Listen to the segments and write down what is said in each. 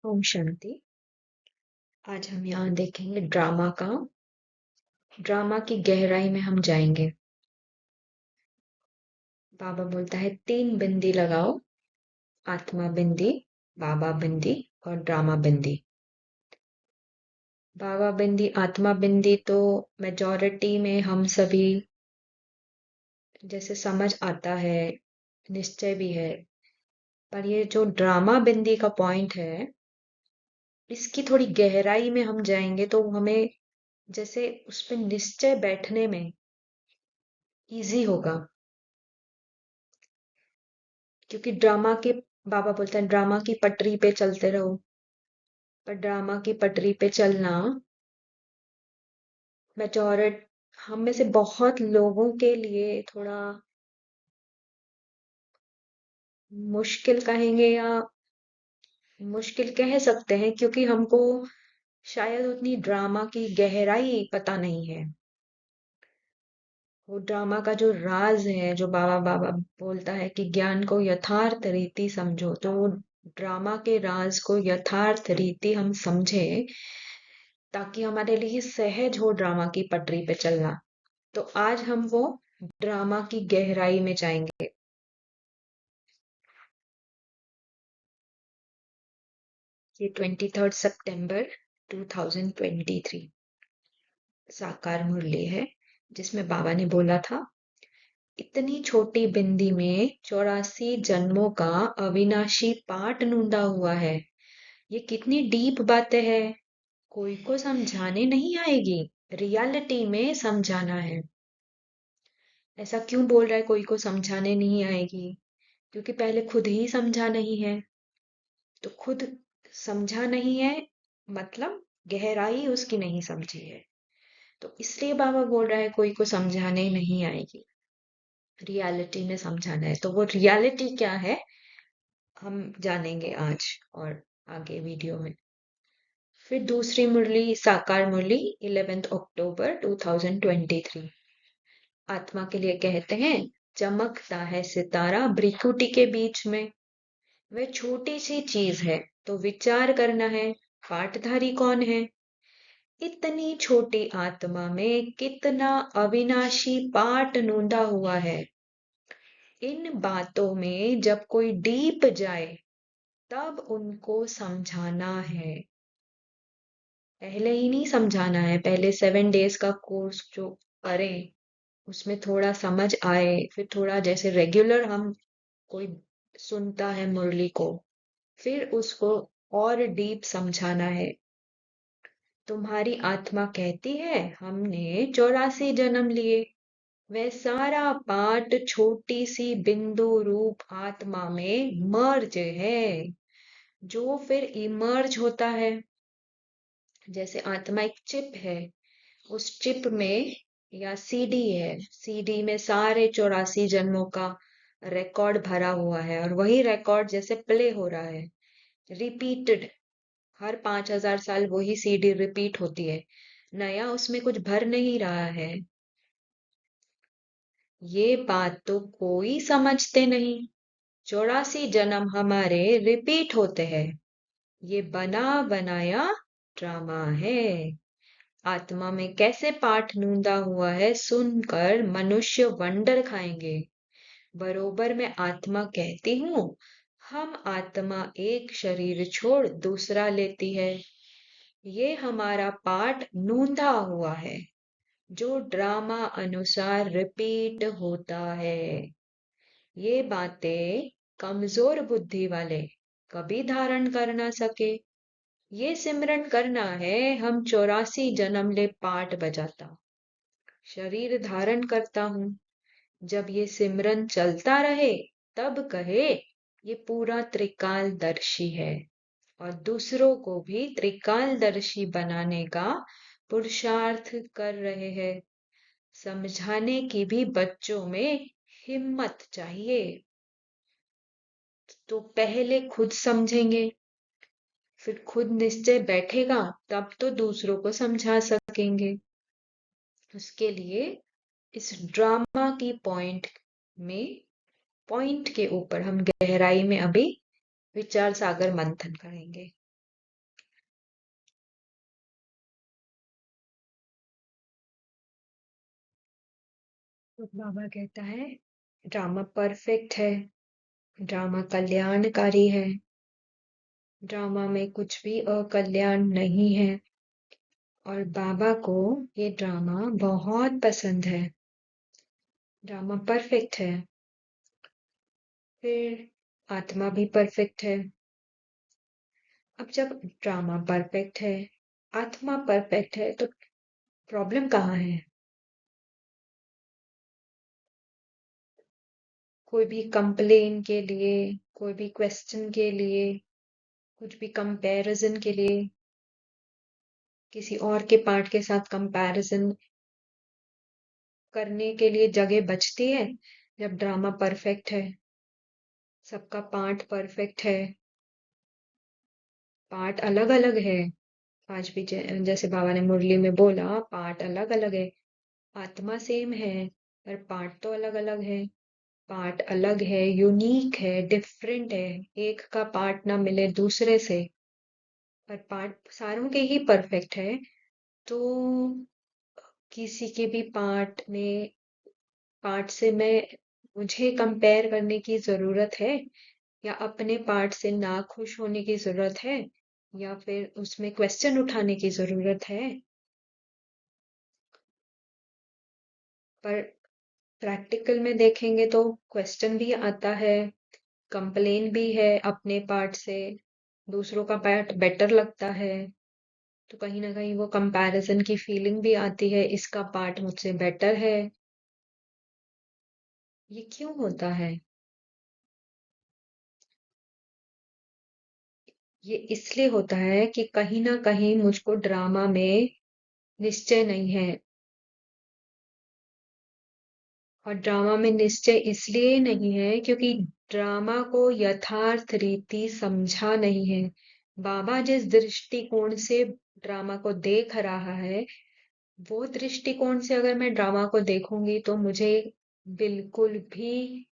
ओम शांति। आज हम यहाँ देखेंगे ड्रामा की गहराई में हम जाएंगे। बाबा बोलता है 3 बिंदी लगाओ, आत्मा बिंदी, बाबा बिंदी और ड्रामा बिंदी। बाबा बिंदी, आत्मा बिंदी तो मेजॉरिटी में हम सभी जैसे समझ आता है, निश्चय भी है। पर ये जो ड्रामा बिंदी का पॉइंट है, इसकी थोड़ी गहराई में हम जाएंगे तो हमें जैसे उस पे निश्चय बैठने में इजी होगा। क्योंकि बाबा बोलते हैं ड्रामा की पटरी पे चलते रहो। पर ड्रामा की पटरी पे चलना मेजॉरिट हम में से बहुत लोगों के लिए थोड़ा मुश्किल कहेंगे या मुश्किल कह सकते हैं, क्योंकि हमको शायद उतनी ड्रामा की गहराई पता नहीं है। वो ड्रामा का जो राज है, जो बाबा बाबा बोलता है कि ज्ञान को यथार्थ रीति समझो, तो वो ड्रामा के राज को यथार्थ रीति हम समझे ताकि हमारे लिए सहज हो ड्रामा की पटरी पे चलना। तो आज हम वो ड्रामा की गहराई में जाएंगे। ये 23 सितंबर 2023 साकार मुरली है, जिसमें बाबा ने बोला था, इतनी छोटी बिंदी में 84 जन्मों का अविनाशी पाठ नूंदा हुआ है। ये कितनी डीप बातें हैं, कोई को समझाने नहीं आएगी, रियलिटी में समझाना है। ऐसा क्यों बोल रहा है कोई को समझाने नहीं आएगी? क्योंकि पहले खुद ही समझा नहीं है। तो खुद समझा नहीं है मतलब गहराई उसकी नहीं समझी है। तो इसलिए बाबा बोल रहा है कोई को समझाने नहीं आएगी, रियलिटी में समझाना है। तो वो रियलिटी क्या है हम जानेंगे आज और आगे वीडियो में। फिर दूसरी मुरली, साकार मुरली 11 अक्टूबर 2023, आत्मा के लिए कहते हैं, चमकता है सितारा भ्रिकुटी के बीच में। वह छोटी सी चीज है, तो विचार करना है पाठधारी कौन है। इतनी छोटी आत्मा में कितना अविनाशी पाठ नूंदा हुआ है। इन बातों में जब कोई डीप जाए तब उनको समझाना है। पहले ही नहीं समझाना है। पहले 7 डेज का कोर्स जो करें उसमें थोड़ा समझ आए, फिर थोड़ा जैसे रेगुलर हम कोई सुनता है मुरली को, फिर उसको और डीप समझाना है। तुम्हारी आत्मा कहती है हमने 84 जन्म लिए। वह सारा पाठ छोटी सी बिंदु रूप आत्मा में मर्ज है, जो फिर इमर्ज होता है। जैसे आत्मा एक चिप है, उस चिप में या सीडी है, सीडी में सारे 84 जन्मों का रिकॉर्ड भरा हुआ है, और वही रिकॉर्ड जैसे प्ले हो रहा है, रिपीटेड। हर 5000 साल वही सीडी रिपीट होती है, नया उसमें कुछ भर नहीं रहा है। ये बात तो कोई समझते नहीं। 84 जन्म हमारे रिपीट होते हैं। ये बना बनाया ड्रामा है। आत्मा में कैसे पाठ नूंदा हुआ है सुनकर मनुष्य वंडर खाएंगे। बरोबर में आत्मा कहती हूँ, हम आत्मा एक शरीर छोड़ दूसरा लेती है। ये हमारा पाठ नूंदा हुआ है, जो ड्रामा अनुसार रिपीट होता है। ये बातें कमजोर बुद्धि वाले कभी धारण कर ना सके। ये सिमरन करना है, हम 84 जन्म ले पाठ बजाता, शरीर धारण करता हूँ। जब ये सिमरन चलता रहे तब कहे ये पूरा त्रिकालदर्शी है, और दूसरों को भी त्रिकालदर्शी बनाने का पुरुषार्थ कर रहे हैं। समझाने की भी बच्चों में हिम्मत चाहिए। तो पहले खुद समझेंगे, फिर खुद निश्चय बैठेगा, तब तो दूसरों को समझा सकेंगे। उसके लिए इस ड्रामा की में पॉइंट के ऊपर हम गहराई में अभी विचार सागर मंथन करेंगे। तो बाबा कहता है ड्रामा परफेक्ट है, ड्रामा कल्याणकारी है, ड्रामा में कुछ भी अकल्याण नहीं है। और बाबा को ये ड्रामा बहुत पसंद है। ड्रामा परफेक्ट है, फिर आत्मा भी परफेक्ट है। अब जब ड्रामा परफेक्ट है, आत्मा परफेक्ट है, तो प्रॉब्लम कहाँ है? कोई भी कंप्लेन के लिए, कोई भी क्वेश्चन के लिए, कुछ भी कंपैरिजन के लिए, किसी और के पार्ट के साथ कंपैरिजन करने के लिए जगह बचती है जब ड्रामा परफेक्ट है, सबका पार्ट परफेक्ट है। पार्ट अलग अलग है, आज भी जैसे बाबा ने मुरली में बोला, पार्ट अलग अलग है। आत्मा सेम है, पर पार्ट तो अलग अलग है। पार्ट अलग है, यूनिक है, डिफरेंट है। एक का पार्ट ना मिले दूसरे से, पर पार्ट सारों के ही परफेक्ट है। तो किसी के भी पार्ट से मैं मुझे कंपेयर करने की जरूरत है, या अपने पार्ट से नाखुश होने की जरूरत है, या फिर उसमें क्वेश्चन उठाने की जरूरत है? पर प्रैक्टिकल में देखेंगे तो क्वेश्चन भी आता है, कंप्लेन भी है अपने पार्ट से, दूसरों का पार्ट बेटर लगता है, तो कहीं ना कहीं वो कंपैरिजन की फीलिंग भी आती है, इसका पार्ट मुझसे बेटर है। ये क्यों होता है? ये इसलिए होता है कि कहीं ना कहीं मुझको ड्रामा में निश्चय नहीं है। और ड्रामा में निश्चय इसलिए नहीं है क्योंकि ड्रामा को यथार्थ रीति समझा नहीं है। बाबा जिस दृष्टिकोण से ड्रामा को देख रहा है, वो दृष्टिकोण से अगर मैं ड्रामा को देखूंगी तो मुझे बिल्कुल भी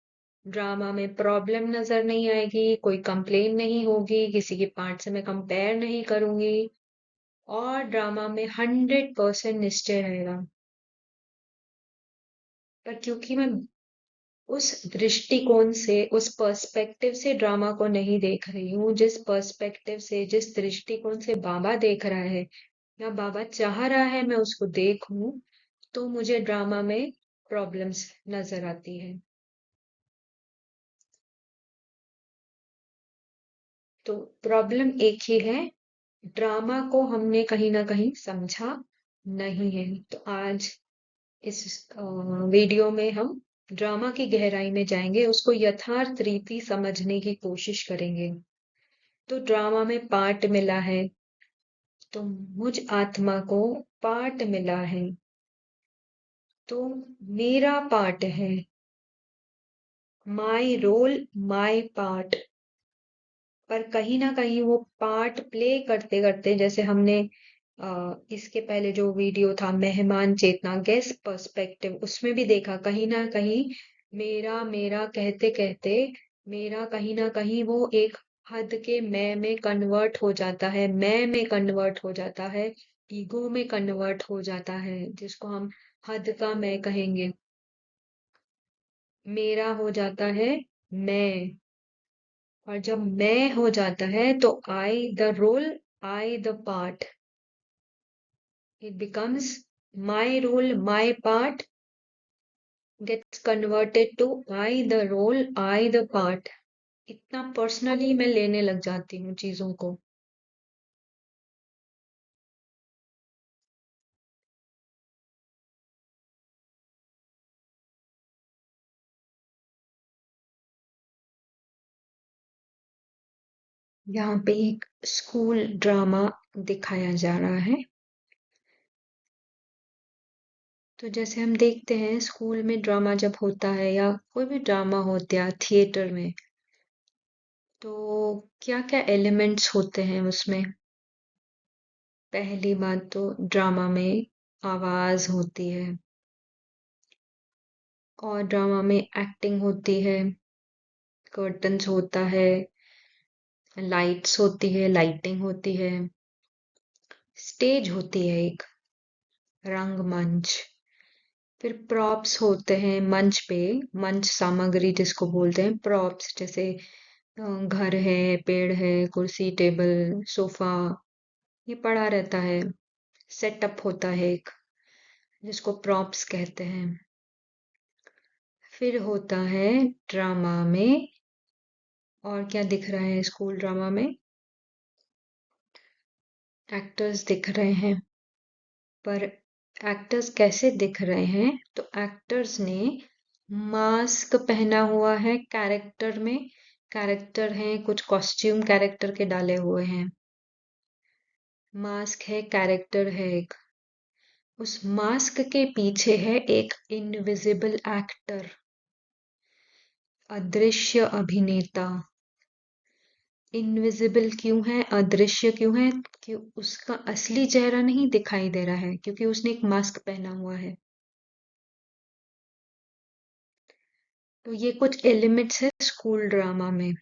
ड्रामा में प्रॉब्लम नजर नहीं आएगी, कोई कंप्लेन नहीं होगी, किसी के पार्ट से मैं कंपेयर नहीं करूंगी, और ड्रामा में 100% निश्चय रहेगा। पर क्योंकि मैं उस दृष्टिकोण से, उस पर्सपेक्टिव से ड्रामा को नहीं देख रही हूँ, जिस पर्सपेक्टिव से, जिस दृष्टिकोण से बाबा देख रहा है, या बाबा चाह रहा है मैं उसको देखूं, तो मुझे ड्रामा में प्रॉब्लम्स नजर आती है। तो प्रॉब्लम एक ही है, ड्रामा को हमने कहीं ना कहीं समझा नहीं है। तो आज इस वीडियो में हम ड्रामा की गहराई में जाएंगे, उसको यथार्थ रीति समझने की कोशिश करेंगे। तो ड्रामा में पार्ट मिला है, तो मुझ आत्मा को पार्ट मिला है, तो मेरा पार्ट है, माय रोल, माय पार्ट। पर कहीं ना कहीं वो पार्ट प्ले करते करते, जैसे हमने इसके पहले जो वीडियो था मेहमान चेतना, गेस्ट पर्सपेक्टिव, उसमें भी देखा कहीं ना कहीं मेरा मेरा कहते कहते मेरा कहीं ना कहीं वो एक हद के मैं कन्वर्ट हो जाता है, मैं में कन्वर्ट हो जाता है, ईगो में कन्वर्ट हो जाता है, जिसको हम हद का मैं कहेंगे। मेरा हो जाता है मैं, और जब मैं हो जाता है तो I the role, I the part, it becomes my role, my part gets converted to I the role, I the part। इतना पर्सनली मैं लेने लग जाती हूँ चीजों को। यहाँ पे एक स्कूल ड्रामा दिखाया जा रहा है। तो जैसे हम देखते हैं स्कूल में ड्रामा जब होता है, या कोई भी ड्रामा होता है थिएटर में, तो क्या क्या एलिमेंट्स होते हैं उसमें? पहली बात तो ड्रामा में आवाज होती है, और ड्रामा में एक्टिंग होती है, कर्टन्स होता है, लाइट्स होती है, लाइटिंग होती है, स्टेज होती है, एक रंगमंच, फिर प्रॉप्स होते हैं मंच पे, मंच सामग्री जिसको बोलते हैं प्रॉप्स, जैसे घर है, पेड़ है, कुर्सी, टेबल, सोफा, ये पड़ा रहता है। सेटअप होता है एक, जिसको प्रॉप्स कहते हैं। फिर होता है ड्रामा में, और क्या दिख रहा है स्कूल ड्रामा में? एक्टर्स दिख रहे हैं। पर एक्टर्स कैसे दिख रहे हैं? तो एक्टर्स ने मास्क पहना हुआ है कैरेक्टर में। कैरेक्टर हैं, कुछ कॉस्ट्यूम कैरेक्टर के डाले हुए हैं। मास्क है, कैरेक्टर है एक। उस मास्क के पीछे है एक इनविजिबल एक्टर, अदृश्य अभिनेता। इनविजिबल क्यों है, अदृश्य क्यों है? कि उसका असली चेहरा नहीं दिखाई दे रहा है, क्योंकि उसने एक मास्क पहना हुआ है। तो ये कुछ एलिमेंट्स है स्कूल ड्रामा में।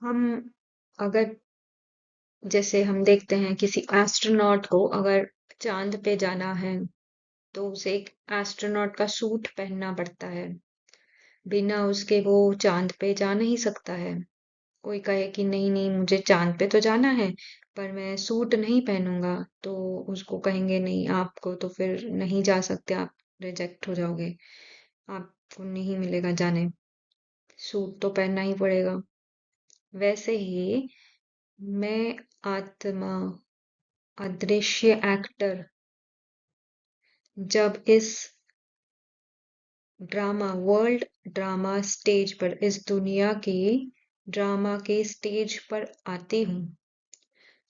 हम अगर, जैसे हम देखते हैं किसी एस्ट्रोनॉट को अगर चांद पे जाना है, तो उसे एक एस्ट्रोनॉट का सूट पहनना पड़ता है। बिना उसके वो चांद पे जा नहीं सकता है। कोई कहे कि नहीं नहीं, मुझे चांद पे तो जाना है, पर मैं सूट नहीं पहनूंगा, तो उसको कहेंगे नहीं, आपको तो फिर नहीं जा सकते, आप रिजेक्ट हो जाओगे, आपको नहीं मिलेगा जाने, सूट तो पहनना ही पड़ेगा। वैसे ही मैं, आत्मा, अदृश्य एक्टर, जब इस ड्रामा, वर्ल्ड ड्रामा स्टेज पर, इस दुनिया की ड्रामा के स्टेज पर आती हूँ,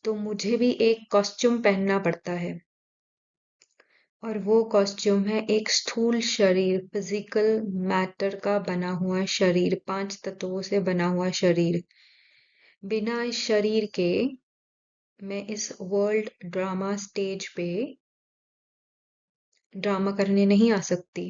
तो मुझे भी एक कॉस्ट्यूम पहनना पड़ता है। और वो कॉस्ट्यूम है एक स्थूल शरीर, फिजिकल मैटर का बना हुआ शरीर, 5 तत्वों से बना हुआ शरीर। बिना इस शरीर के मैं इस वर्ल्ड ड्रामा स्टेज पे ड्रामा करने नहीं आ सकती।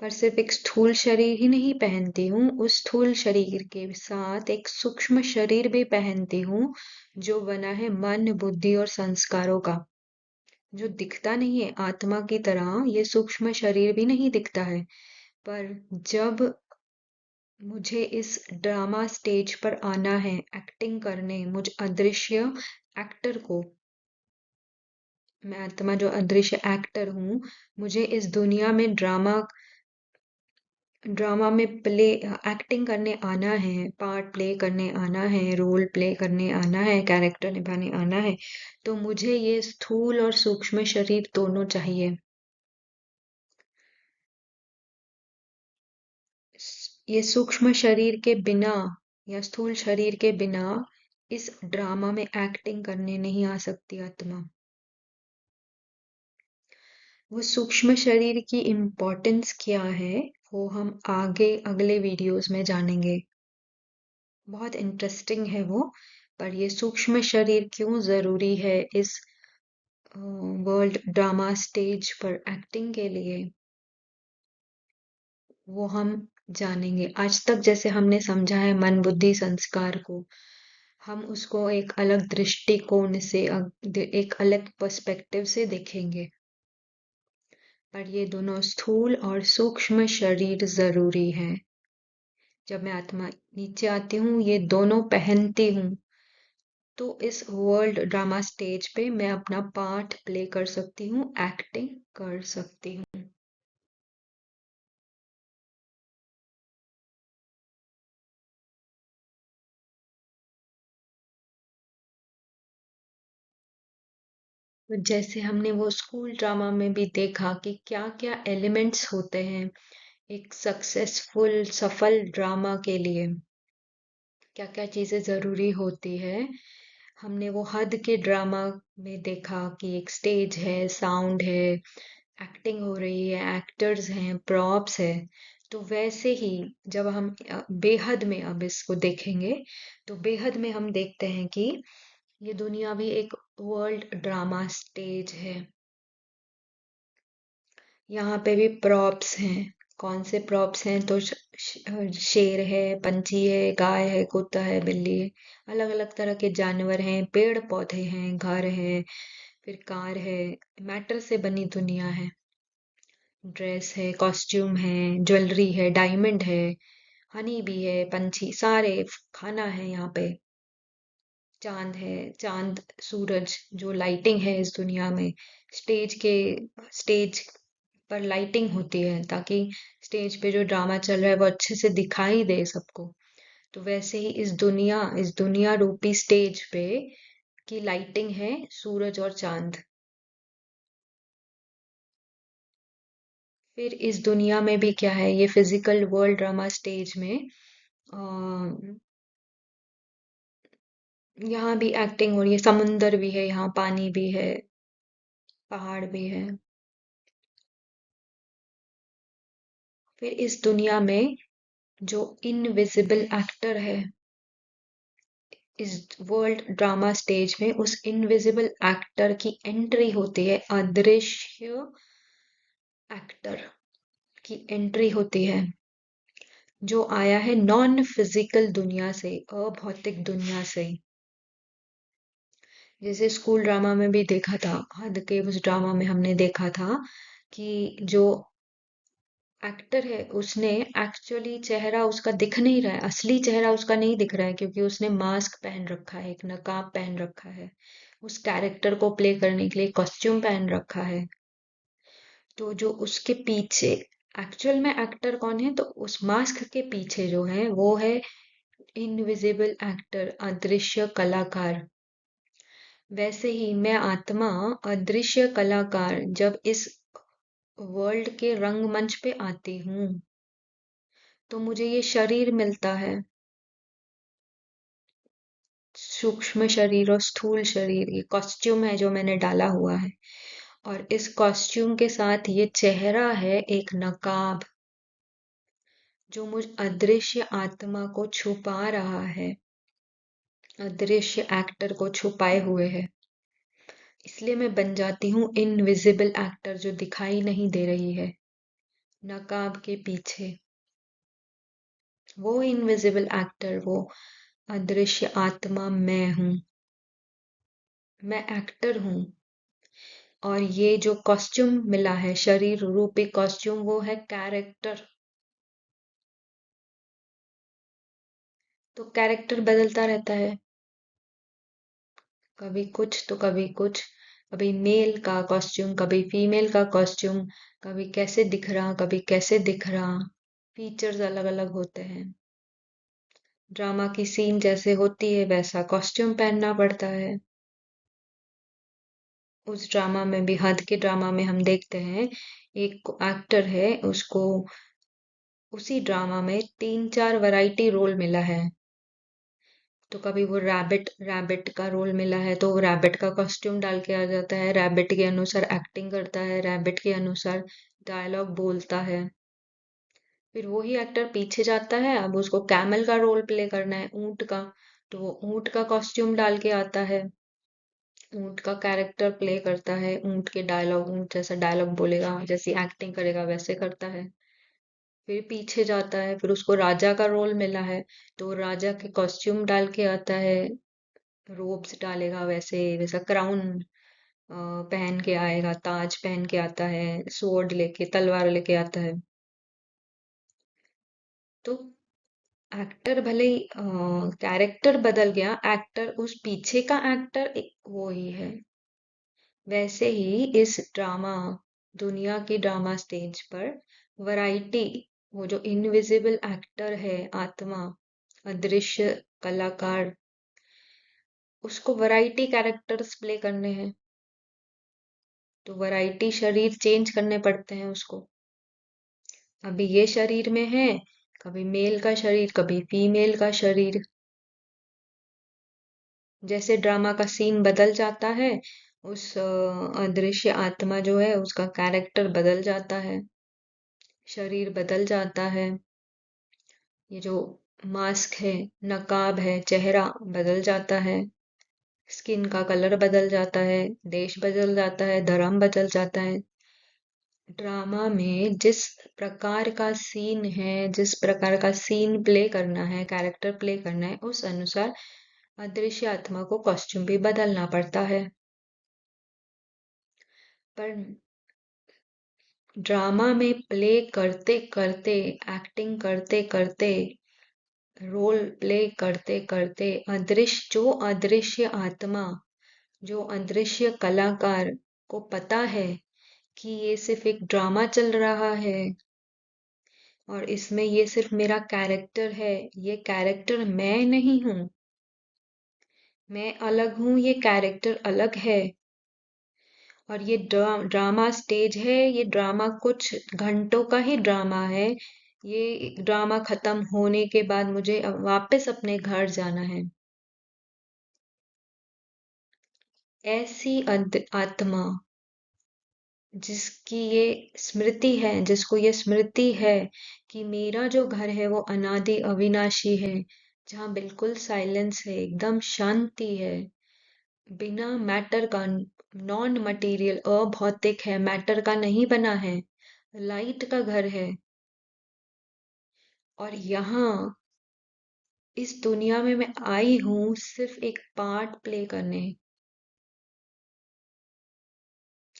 पर सिर्फ एक स्थूल शरीर ही नहीं पहनती हूँ, उस स्थूल शरीर के साथ एक सूक्ष्म शरीर भी पहनती हूँ, जो बना है मन, बुद्धि और संस्कारों का, जो दिखता नहीं है आत्मा की तरह। ये सूक्ष्म शरीर भी नहीं दिखता है, पर जब मुझे इस ड्रामा स्टेज पर आना है एक्टिंग करने, मुझ अदृश्य एक्टर को, मैं आत्मा जो अदृश्य एक्टर हूँ, मुझे इस दुनिया में ड्रामा ड्रामा में प्ले एक्टिंग करने आना है, पार्ट प्ले करने आना है, रोल प्ले करने आना है, कैरेक्टर निभाने आना है, तो मुझे ये स्थूल और सूक्ष्म शरीर दोनों चाहिए। ये सूक्ष्म शरीर के बिना या स्थूल शरीर के बिना इस ड्रामा में एक्टिंग करने नहीं आ सकती आत्मा। वो सूक्ष्म शरीर की इम्पोर्टेंस क्या है, वो हम आगे अगले वीडियोस में जानेंगे। बहुत इंटरेस्टिंग है वो। पर ये सूक्ष्म शरीर क्यों जरूरी है इस वर्ल्ड ड्रामा स्टेज पर एक्टिंग के लिए, वो हम जानेंगे। आज तक जैसे हमने समझा है मन, बुद्धि, संस्कार को, हम उसको एक अलग दृष्टिकोण से, एक अलग पर्सपेक्टिव से देखेंगे। पर ये दोनों स्थूल और सूक्ष्म शरीर जरूरी है। जब मैं आत्मा नीचे आती हूँ, ये दोनों पहनती हूँ, तो इस वर्ल्ड ड्रामा स्टेज पे मैं अपना पार्ट प्ले कर सकती हूँ, एक्टिंग कर सकती हूँ। तो जैसे हमने वो स्कूल ड्रामा में भी देखा कि क्या क्या एलिमेंट्स होते हैं एक सक्सेसफुल, सफल ड्रामा के लिए, क्या क्या चीजें जरूरी होती है। हमने वो हद के ड्रामा में देखा कि एक स्टेज है, साउंड है, एक्टिंग हो रही है, एक्टर्स हैं, प्रॉप्स है। तो वैसे ही जब हम बेहद में अब इसको देखेंगे, तो बेहद में हम देखते हैं कि ये दुनिया भी एक वर्ल्ड ड्रामा स्टेज है। यहाँ पे भी प्रॉप्स हैं। कौन से प्रॉप्स हैं? तो शेर है, पंछी है, गाय है, कुत्ता है, बिल्ली है, अलग अलग तरह के जानवर हैं, पेड़ पौधे हैं, घर है, फिर कार है, मैटर से बनी दुनिया है, ड्रेस है, कॉस्ट्यूम है, ज्वेलरी है, डायमंड है, हनी भी है, पंछी सारे, खाना है यहाँ पे, चांद है, चांद, सूरज, जो लाइटिंग है इस दुनिया में, स्टेज पर लाइटिंग होती है ताकि स्टेज पे जो ड्रामा चल रहा है वो अच्छे से दिखाई दे सबको। तो वैसे ही इस दुनिया रूपी स्टेज पे की लाइटिंग है सूरज और चांद। फिर इस दुनिया में भी क्या है, ये फिजिकल वर्ल्ड ड्रामा स्टेज में यहाँ भी एक्टिंग हो रही है, समुंदर भी है, यहाँ पानी भी है, पहाड़ भी है। फिर इस दुनिया में जो इनविजिबल एक्टर है, इस वर्ल्ड ड्रामा स्टेज में उस इनविजिबल एक्टर की एंट्री होती है, अदृश्य एक्टर की एंट्री होती है, जो आया है नॉन फिजिकल दुनिया से, अभौतिक दुनिया से। जैसे स्कूल ड्रामा में भी देखा था, हद के उस ड्रामा में हमने देखा था कि जो एक्टर है उसने एक्चुअली चेहरा उसका दिख नहीं रहा है, असली चेहरा उसका नहीं दिख रहा है, क्योंकि उसने मास्क पहन रखा है, एक नकाब पहन रखा है, उस कैरेक्टर को प्ले करने के लिए कॉस्ट्यूम पहन रखा है। तो जो उसके पीछे एक्चुअल में एक्टर कौन है, तो उस मास्क के पीछे जो है वो है इनविजिबल एक्टर, अदृश्य कलाकार। वैसे ही मैं आत्मा, अदृश्य कलाकार, जब इस वर्ल्ड के रंगमंच पे आती हूँ तो मुझे ये शरीर मिलता है, सूक्ष्म शरीर और स्थूल शरीर, ये कॉस्ट्यूम है जो मैंने डाला हुआ है, और इस कॉस्ट्यूम के साथ ये चेहरा है एक नकाब, जो मुझ अदृश्य आत्मा को छुपा रहा है, अदृश्य एक्टर को छुपाए हुए है। इसलिए मैं बन जाती हूँ इनविजिबल एक्टर, जो दिखाई नहीं दे रही है नकाब के पीछे। वो इनविजिबल एक्टर, वो अदृश्य आत्मा मैं हूँ, मैं एक्टर हूँ। और ये जो कॉस्ट्यूम मिला है, शरीर रूपी कॉस्ट्यूम, वो है कैरेक्टर। तो कैरेक्टर बदलता रहता है, कभी कुछ तो कभी कुछ, कभी मेल का कॉस्ट्यूम, कभी फीमेल का कॉस्ट्यूम, कभी कैसे दिख रहा, कभी कैसे दिख रहा, फीचर्स अलग अलग होते हैं। ड्रामा की सीन जैसे होती है वैसा कॉस्ट्यूम पहनना पड़ता है। उस ड्रामा में भी, हद के ड्रामा में हम देखते हैं एक एक्टर है, उसको उसी ड्रामा में तीन चार वैरायटी रोल मिला है। तो कभी वो रैबिट रैबिट का रोल मिला है तो वो रैबिट का कॉस्ट्यूम डाल के आ जाता है, रैबिट के अनुसार एक्टिंग करता है, रैबिट के अनुसार डायलॉग बोलता है। फिर वही एक्टर पीछे जाता है, अब उसको कैमल का रोल प्ले करना है, ऊंट का, तो वो ऊंट का कॉस्ट्यूम डाल के आता है, ऊंट का कैरेक्टर प्ले करता है, ऊंट के डायलॉग, ऊंट जैसा डायलॉग बोलेगा, जैसी एक्टिंग करेगा वैसे करता है। फिर पीछे जाता है, फिर उसको राजा का रोल मिला है, तो राजा के कॉस्ट्यूम डाल के आता है, रोब्स डालेगा, वैसे वैसा क्राउन पहन के आएगा, ताज पहन के आता है, स्वॉर्ड लेके, तलवार लेके आता है। तो एक्टर भले ही कैरेक्टर बदल गया, एक्टर उस पीछे का एक्टर एक वो ही है। वैसे ही इस ड्रामा, दुनिया की ड्रामा स्टेज पर वैरायटी, वो जो इनविजिबल एक्टर है, आत्मा, अदृश्य कलाकार, उसको वैरायटी कैरेक्टर्स प्ले करने हैं, तो वैरायटी शरीर चेंज करने पड़ते हैं उसको। अभी ये शरीर में है, कभी मेल का शरीर, कभी फीमेल का शरीर। जैसे ड्रामा का सीन बदल जाता है, उस अदृश्य आत्मा जो है उसका कैरेक्टर बदल जाता है, शरीर बदल जाता है। ये जो मास्क है, नकाब है, चेहरा बदल जाता है। स्किन का कलर बदल जाता है, देश बदल जाता है, धर्म बदल जाता है। ड्रामा में जिस प्रकार का सीन है, जिस प्रकार का सीन प्ले करना है, कैरेक्टर प्ले करना है, उस अनुसार अदृश्य आत्मा को कॉस्ट्यूम भी बदलना पड़ता है। पर ड्रामा में प्ले करते करते, एक्टिंग करते करते, रोल प्ले करते करते अदृश्य आत्मा, जो अदृश्य कलाकार को पता है कि ये सिर्फ एक ड्रामा चल रहा है और इसमें ये सिर्फ मेरा कैरेक्टर है, ये कैरेक्टर मैं नहीं हूं, मैं अलग हूं, ये कैरेक्टर अलग है। और ये ड्रामा स्टेज है, ये ड्रामा कुछ घंटों का ही ड्रामा है। ये ड्रामा खत्म होने के बाद मुझे अब वापस अपने घर जाना है। ऐसी आत्मा जिसकी ये स्मृति है, जिसको ये स्मृति है कि मेरा जो घर है वो अनादि अविनाशी है, जहाँ बिल्कुल साइलेंस है, एकदम शांति है, बिना मैटर का, नॉन मटेरियल, अभौतिक है, मैटर का नहीं बना है, लाइट का घर है। और यहाँ इस दुनिया में मैं आई हूँ सिर्फ एक पार्ट प्ले करने।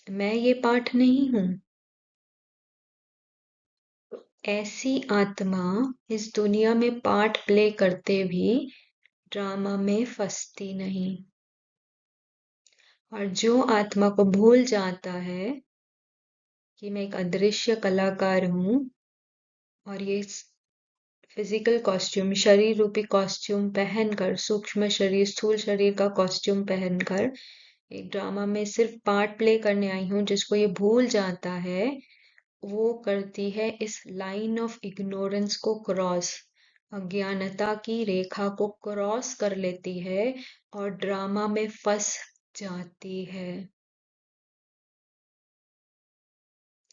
मैं ये पार्ट नहीं हूँ। ऐसी आत्मा इस दुनिया में पार्ट प्ले करते भी ड्रामा में फंसती नहीं। और जो आत्मा को भूल जाता है कि मैं एक अदृश्य कलाकार हूँ और ये फिजिकल कॉस्ट्यूम, शरीर रूपी कॉस्ट्यूम पहनकर, सूक्ष्म शरीर, स्थूल शरीर का कॉस्ट्यूम पहनकर एक ड्रामा में सिर्फ पार्ट प्ले करने आई हूँ, जिसको ये भूल जाता है, वो करती है इस लाइन ऑफ इग्नोरेंस को क्रॉस, अज्ञानता की रेखा को क्रॉस कर लेती है और ड्रामा में फंस जाती है,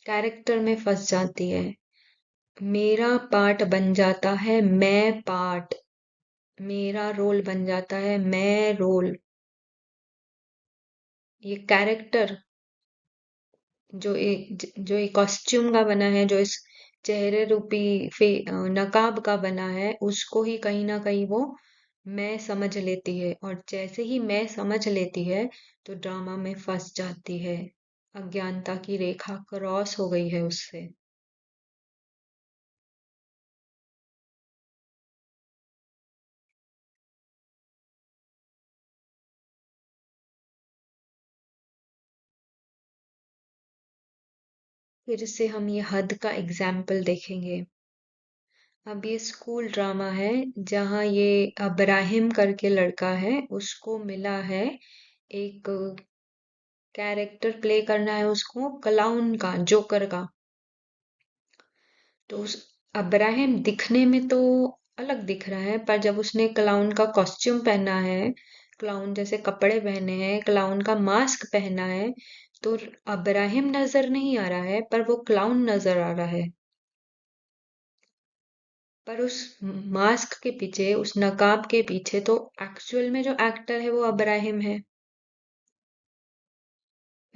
कैरेक्टर में फंस जाती है। मेरा पार्ट बन जाता है मैं पार्ट, मेरा रोल बन जाता है मैं रोल। ये कैरेक्टर जो एक कॉस्ट्यूम का बना है, जो इस चेहरे रूपी नकाब का बना है, उसको ही कहीं ना कहीं वो मैं समझ लेती है, और जैसे ही मैं समझ लेती है तो ड्रामा में फंस जाती है, अज्ञानता की रेखा क्रॉस हो गई है उससे। फिर से हम ये हद का एग्जाम्पल देखेंगे। अब ये स्कूल ड्रामा है, जहाँ ये अब्राहिम करके लड़का है, उसको मिला है एक कैरेक्टर प्ले करना है, उसको क्लाउन का, जोकर का। तो उस अब्राहम दिखने में तो अलग दिख रहा है, पर जब उसने क्लाउन का कॉस्ट्यूम पहना है, क्लाउन जैसे कपड़े पहने हैं, क्लाउन का मास्क पहना है, तो अब्राहम नजर नहीं आ रहा है, पर वो क्लाउन नजर आ रहा है। पर उस मास्क के पीछे, उस नकाब के पीछे तो एक्चुअल में जो एक्टर है वो अब्राहम है।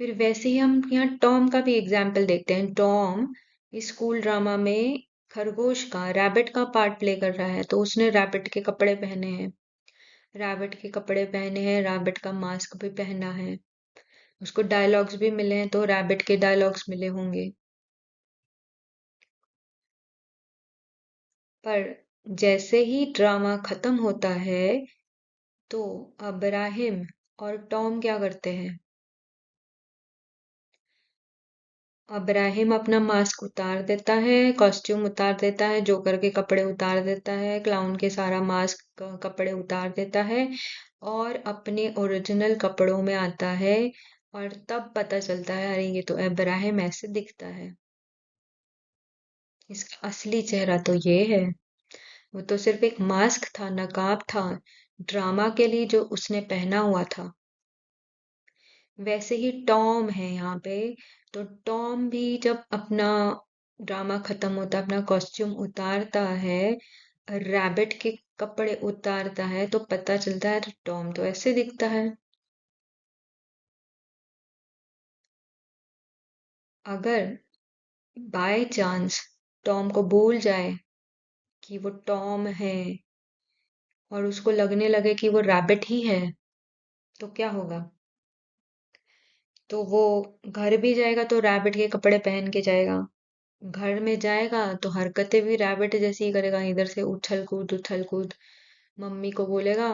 फिर वैसे ही हम यहाँ टॉम का भी एग्जाम्पल देखते हैं। टॉम इस स्कूल ड्रामा में खरगोश का, रैबिट का पार्ट प्ले कर रहा है, तो उसने रैबिट के कपड़े पहने हैं, रैबिट के कपड़े पहने हैं, रैबिट का मास्क भी पहना है, उसको डायलॉग्स भी मिले हैं, तो रैबिट के डायलॉग्स मिले होंगे। पर जैसे ही ड्रामा खत्म होता है तो अब्राहिम और टॉम क्या करते हैं? अब्राहिम अपना मास्क उतार देता है, कॉस्ट्यूम उतार देता है, जोकर के कपड़े उतार देता है, क्लाउन के सारा मास्क कपड़े उतार देता है और अपने ओरिजिनल कपड़ों में आता है। और तब पता चलता है, अरे ये तो अब्राहिम ऐसे दिखता है, इसका असली चेहरा तो ये है। वो तो सिर्फ एक मास्क था, नकाब था, ड्रामा के लिए जो उसने पहना हुआ था। वैसे ही टॉम है यहाँ पे। तो टॉम भी जब अपना ड्रामा खत्म होता है, अपना कॉस्ट्यूम उतारता है, रैबिट के कपड़े उतारता है, तो पता चलता है टॉम तो ऐसे दिखता है। अगर बाय चांस टॉम को भूल जाए कि वो टॉम है और उसको लगने लगे कि वो रैबिट ही है, तो क्या होगा? तो वो घर भी जाएगा तो रैबिट के कपड़े पहन के जाएगा, घर में जाएगा तो हरकतें भी रैबिट जैसी ही करेगा, इधर से उछल कूद उछल कूद। मम्मी को बोलेगा,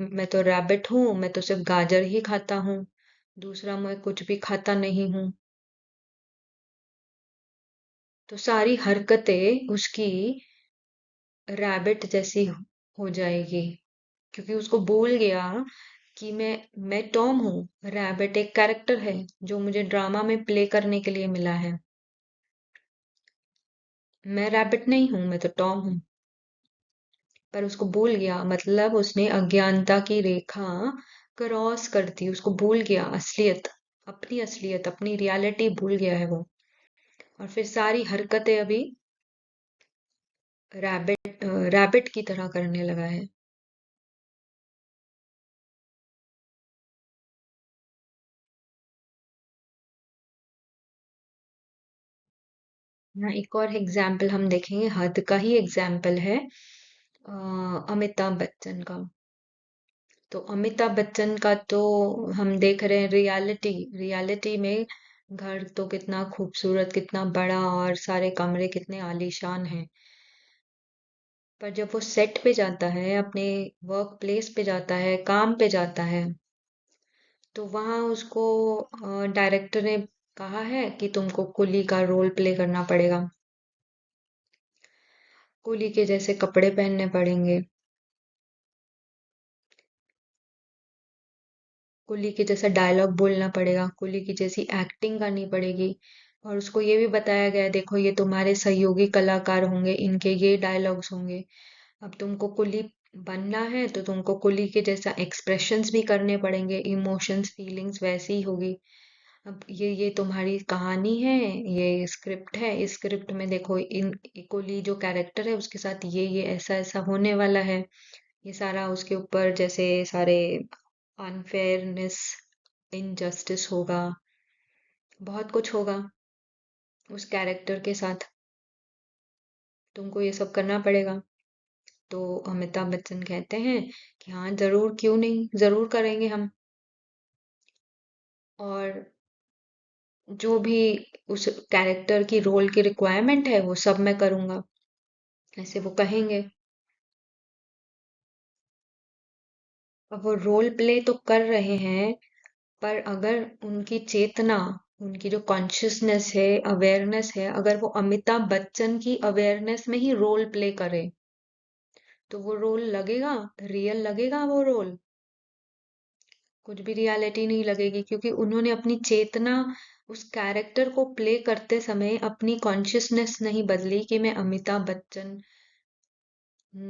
मैं तो रैबिट हूँ, मैं तो सिर्फ गाजर ही खाता हूँ, दूसरा मैं कुछ भी खाता नहीं हूँ। तो सारी हरकतें उसकी रैबिट जैसी हो जाएगी, क्योंकि उसको भूल गया कि मैं टॉम हूँ। रैबिट एक कैरेक्टर है जो मुझे ड्रामा में प्ले करने के लिए मिला है। मैं रैबिट नहीं हूँ, मैं तो टॉम हूँ। पर उसको भूल गया, मतलब उसने अज्ञानता की रेखा क्रॉस कर दी, उसको भूल गया असलियत, अपनी रियलिटी भूल गया है वो। और फिर सारी हरकतें अभी रैबिट की तरह करने लगा है। यहाँ एक और एग्जाम्पल हम देखेंगे, हद का ही एग्जाम्पल है, अमिताभ बच्चन का। तो अमिताभ बच्चन का तो हम देख रहे हैं रियलिटी में घर तो कितना खूबसूरत, कितना बड़ा, और सारे कमरे कितने आलीशान हैं। पर जब वो सेट पे जाता है, अपने वर्क प्लेस पे जाता है, काम पे जाता है, तो वहां उसको डायरेक्टर ने कहा है कि तुमको कुली का रोल प्ले करना पड़ेगा, कुली के जैसे कपड़े पहनने पड़ेंगे, कुली के जैसा डायलॉग बोलना पड़ेगा, कुली की जैसी एक्टिंग करनी पड़ेगी। और उसको ये भी बताया गया है, देखो ये तुम्हारे सहयोगी कलाकार होंगे, इनके ये डायलॉग्स होंगे। अब तुमको कुली बनना है तो तुमको कुली के जैसा एक्सप्रेशंस भी करने पड़ेंगे, इमोशंस फीलिंग्स वैसी ही होगी। अब ये तुम्हारी कहानी है, ये स्क्रिप्ट है, इस स्क्रिप्ट में देखो इन कुली जो कैरेक्टर है उसके साथ ये ऐसा ऐसा होने वाला है। ये सारा उसके ऊपर जैसे सारे अनफेयरनेस, इनजस्टिस होगा, बहुत कुछ होगा उस कैरेक्टर के साथ, तुमको ये सब करना पड़ेगा। तो अमिताभ बच्चन कहते हैं कि हाँ जरूर, क्यों नहीं, जरूर करेंगे हम। और जो भी उस कैरेक्टर की रोल की रिक्वायरमेंट है वो सब मैं करूंगा, ऐसे वो कहेंगे। अब वो रोल प्ले तो कर रहे हैं, पर अगर उनकी चेतना, उनकी जो कॉन्शियसनेस है, अवेयरनेस है, अगर वो अमिताभ बच्चन की अवेयरनेस में ही रोल प्ले करे, तो वो रोल लगेगा, रियल लगेगा वो रोल? कुछ भी रियलिटी नहीं लगेगी, क्योंकि उन्होंने अपनी चेतना उस कैरेक्टर को प्ले करते समय अपनी कॉन्शियसनेस नहीं बदली कि मैं अमिताभ बच्चन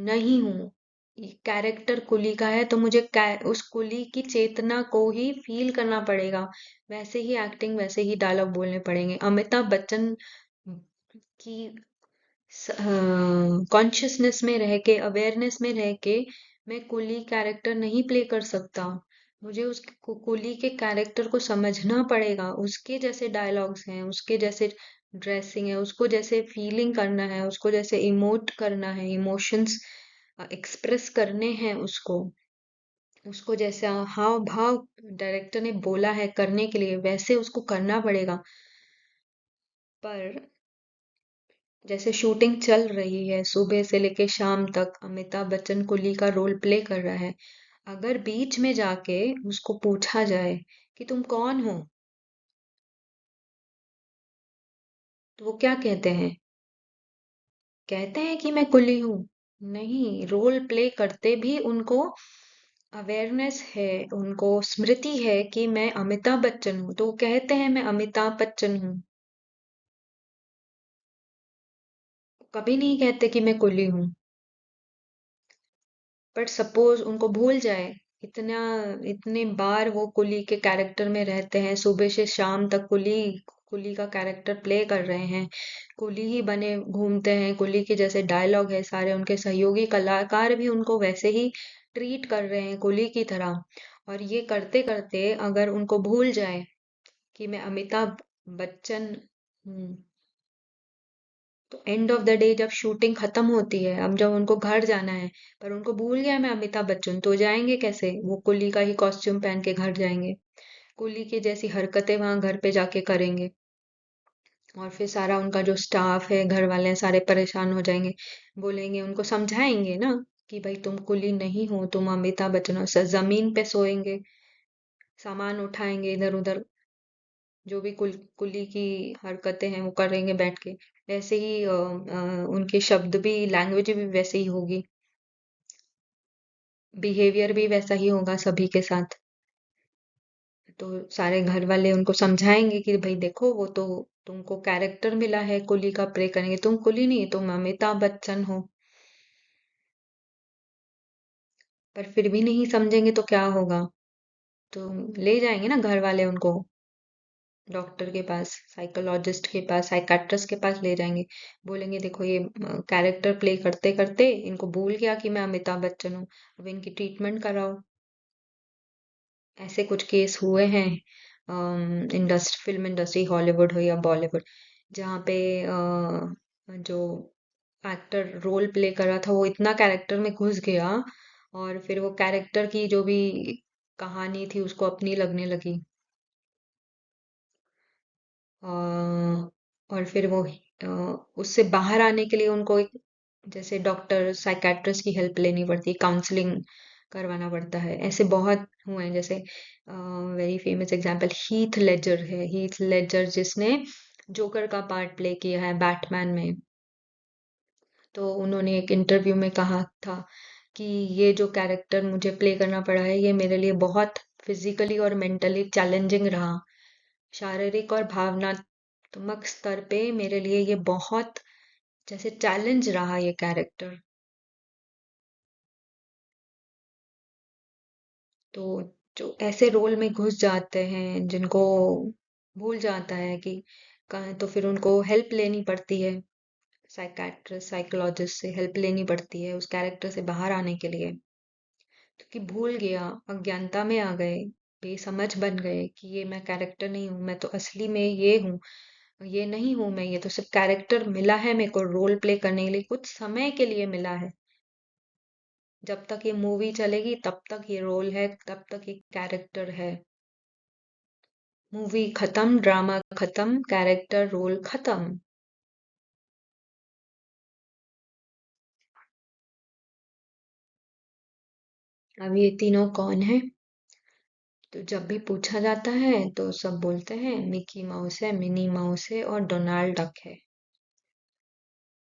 नहीं हूँ। ये कैरेक्टर कुली का है तो मुझे उस कुली की चेतना को ही फील करना पड़ेगा, वैसे ही एक्टिंग, वैसे ही डायलॉग बोलने पड़ेंगे। अमिताभ बच्चन की कॉन्शियसनेस में रह के, अवेयरनेस में रह के मैं कुली कैरेक्टर नहीं प्ले कर सकता। मुझे उस कुली के कैरेक्टर को समझना पड़ेगा, उसके जैसे डायलॉग्स हैं, उसके जैसे ड्रेसिंग है, उसको जैसे फीलिंग करना है, उसको जैसे इमोट करना है, इमोशंस एक्सप्रेस करने हैं उसको, उसको जैसा हाव भाव डायरेक्टर ने बोला है करने के लिए वैसे उसको करना पड़ेगा। पर जैसे शूटिंग चल रही है, सुबह से लेके शाम तक अमिताभ बच्चन कुली का रोल प्ले कर रहा है, अगर बीच में जाके उसको पूछा जाए कि तुम कौन हो, तो वो क्या कहते हैं? कहते हैं कि मैं कुली हूँ? नहीं, रोल प्ले करते भी उनको अवेयरनेस है, उनको स्मृति है कि मैं अमिताभ बच्चन हूँ, तो वो कहते हैं मैं अमिताभ बच्चन हूँ। कभी नहीं कहते कि मैं कुली हूँ। बट सपोज उनको भूल जाए, इतना इतने बार वो कुली के कैरेक्टर में रहते हैं, सुबह से शाम तक कुली कुली का कैरेक्टर प्ले कर रहे हैं, कुली ही बने घूमते हैं, कुली के जैसे डायलॉग है सारे, उनके सहयोगी कलाकार भी उनको वैसे ही ट्रीट कर रहे हैं कुली की तरह। और ये करते करते अगर उनको भूल जाए कि मैं अमिताभ बच्चन हूँ, तो एंड ऑफ द डे जब शूटिंग खत्म होती है, अब जब उनको घर जाना है, पर उनको भूल गया मैं अमिताभ बच्चन, तो जाएंगे कैसे? वो कुली का ही कॉस्ट्यूम पहन के घर जाएंगे, कुली की जैसी हरकतें वहां घर पे जाके करेंगे। और फिर सारा उनका जो स्टाफ है, घर वाले हैं, सारे परेशान हो जाएंगे, बोलेंगे, उनको समझाएंगे ना कि भाई तुम कुली नहीं हो, तुम अमिताभ बच्चन हो। जमीन पे सोएंगे, सामान उठाएंगे इधर उधर, जो भी कुली की हरकतें हैं वो करेंगे बैठ के। वैसे ही उनके शब्द भी, लैंग्वेज भी वैसे ही होगी, बिहेवियर भी वैसा ही होगा सभी के साथ। तो सारे घर वाले उनको समझाएंगे कि भाई देखो, वो तो तुमको कैरेक्टर मिला है कुली का, प्ले करेंगे, तुम कुली नहीं, तुम अमिताभ बच्चन हो। पर फिर भी नहीं समझेंगे तो क्या होगा? तो ले जाएंगे ना घर वाले उनको डॉक्टर के पास, साइकोलॉजिस्ट के पास, साइकाट्रिस्ट के पास ले जाएंगे। बोलेंगे देखो, ये कैरेक्टर प्ले करते करते इनको भूल गया कि मैं अमिताभ बच्चन हूँ, अब इनकी ट्रीटमेंट कराओ। ऐसे कुछ केस हुए हैं इंडस्ट्री, फिल्म इंडस्ट्री, हॉलीवुड हो या बॉलीवुड, जहाँ पे जो एक्टर रोल प्ले कर रहा था वो इतना कैरेक्टर में घुस गया, और फिर वो कैरेक्टर की जो भी कहानी थी उसको अपनी लगने लगी। और फिर वो उससे बाहर आने के लिए उनको एक, जैसे डॉक्टर साइकेट्रिस्ट की हेल्प लेनी पड़ती है, काउंसलिंग करवाना पड़ता है। ऐसे बहुत हुए हैं, जैसे very famous example Heath Ledger है, हीथ लेजर जिसने जोकर का पार्ट प्ले किया है बैटमैन में। तो उन्होंने एक इंटरव्यू में कहा था कि ये जो कैरेक्टर मुझे प्ले करना पड़ा है, ये मेरे लिए बहुत फिजिकली और मेंटली चैलेंजिंग रहा। शारीरिक और भावनात्मक स्तर पे मेरे लिए ये बहुत जैसे चैलेंज रहा ये कैरेक्टर। तो जो ऐसे रोल में घुस जाते हैं, जिनको भूल जाता है कि कहाँ, तो फिर उनको हेल्प लेनी पड़ती है, साइकाट्रिस्ट साइकोलॉजिस्ट से हेल्प लेनी पड़ती है उस कैरेक्टर से बाहर आने के लिए। क्योंकि भूल गया, अज्ञानता में आ गए, बेसमझ बन गए कि ये मैं कैरेक्टर नहीं हूँ, मैं तो असली में ये हूँ, ये नहीं हूं मैं, ये तो सिर्फ कैरेक्टर मिला है मेरे को रोल प्ले करने के लिए, कुछ समय के लिए मिला है। जब तक ये मूवी चलेगी तब तक ये रोल है, तब तक ये कैरेक्टर है। मूवी खत्म, ड्रामा खत्म, कैरेक्टर रोल खत्म। अब ये तीनों कौन है? तो जब भी पूछा जाता है तो सब बोलते हैं मिकी माउस है, मिनी माउस है और डोनाल्ड डक है।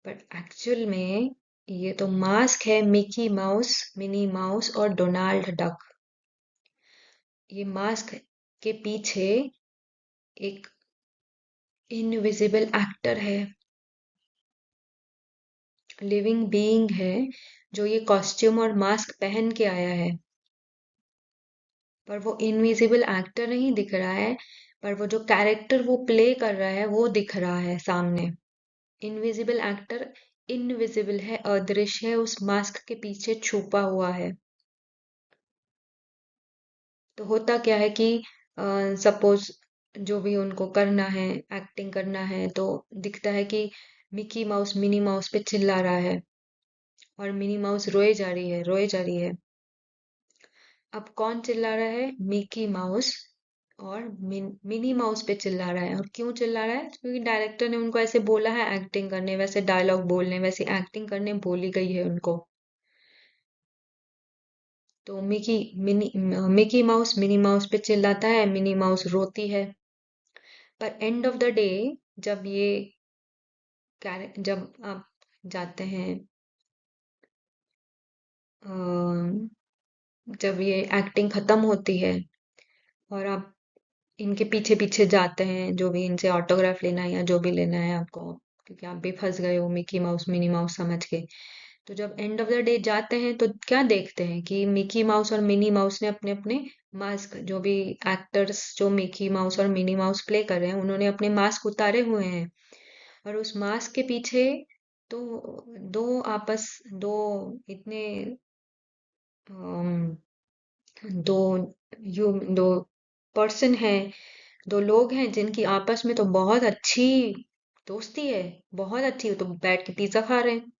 बट एक्चुअल में ये तो मास्क है, मिकी माउस, मिनी माउस और डोनाल्ड डक। ये मास्क के पीछे एक इनविजिबल एक्टर है, लिविंग बीइंग है, जो ये कॉस्ट्यूम और मास्क पहन के आया है। पर वो इनविजिबल एक्टर नहीं दिख रहा है, पर वो जो कैरेक्टर वो प्ले कर रहा है वो दिख रहा है सामने। इनविजिबल एक्टर इनविजिबल है, अदृश्य है, उस मास्क के पीछे छुपा हुआ है। तो होता क्या है कि सपोज जो भी उनको करना है, एक्टिंग करना है, तो दिखता है कि मिकी माउस मिनी माउस पे चिल्ला रहा है, और मिनी माउस रोए जा रही है, रोए जा रही है। अब कौन चिल्ला रहा है? मिकी माउस, और मिनी माउस पे चिल्ला रहा है। और क्यों चिल्ला रहा है? क्योंकि डायरेक्टर ने उनको ऐसे बोला है एक्टिंग करने, वैसे डायलॉग बोलने, वैसे एक्टिंग करने बोली गई है उनको। तो मिकी माउस मिनी माउस पे चिल्लाता है, मिनी माउस रोती है। पर एंड ऑफ द डे, जब ये जब आप जाते हैं, जब ये एक्टिंग खत्म होती है और आप इनके पीछे पीछे जाते हैं, जो भी इनसे ऑटोग्राफ लेना है या जो भी लेना है आपको, क्योंकि आप भी फंस गए हो मिकी माउस मिनी माउस समझ के, तो जब एंड ऑफ द डे जाते हैं तो क्या देखते हैं कि मिकी माउस और मिनी माउस ने अपने अपने मास्क, जो भी एक्टर्स जो मिकी माउस और मिनी माउस प्ले कर रहे हैं, उन्होंने अपने मास्क उतारे हुए हैं। और उस मास्क के पीछे तो दो इतने अम, दो दो पर्सन हैं, दो लोग हैं जिनकी आपस में तो बहुत अच्छी दोस्ती है, बहुत अच्छी। तो बैठ के पिज्जा खा रहे हैं।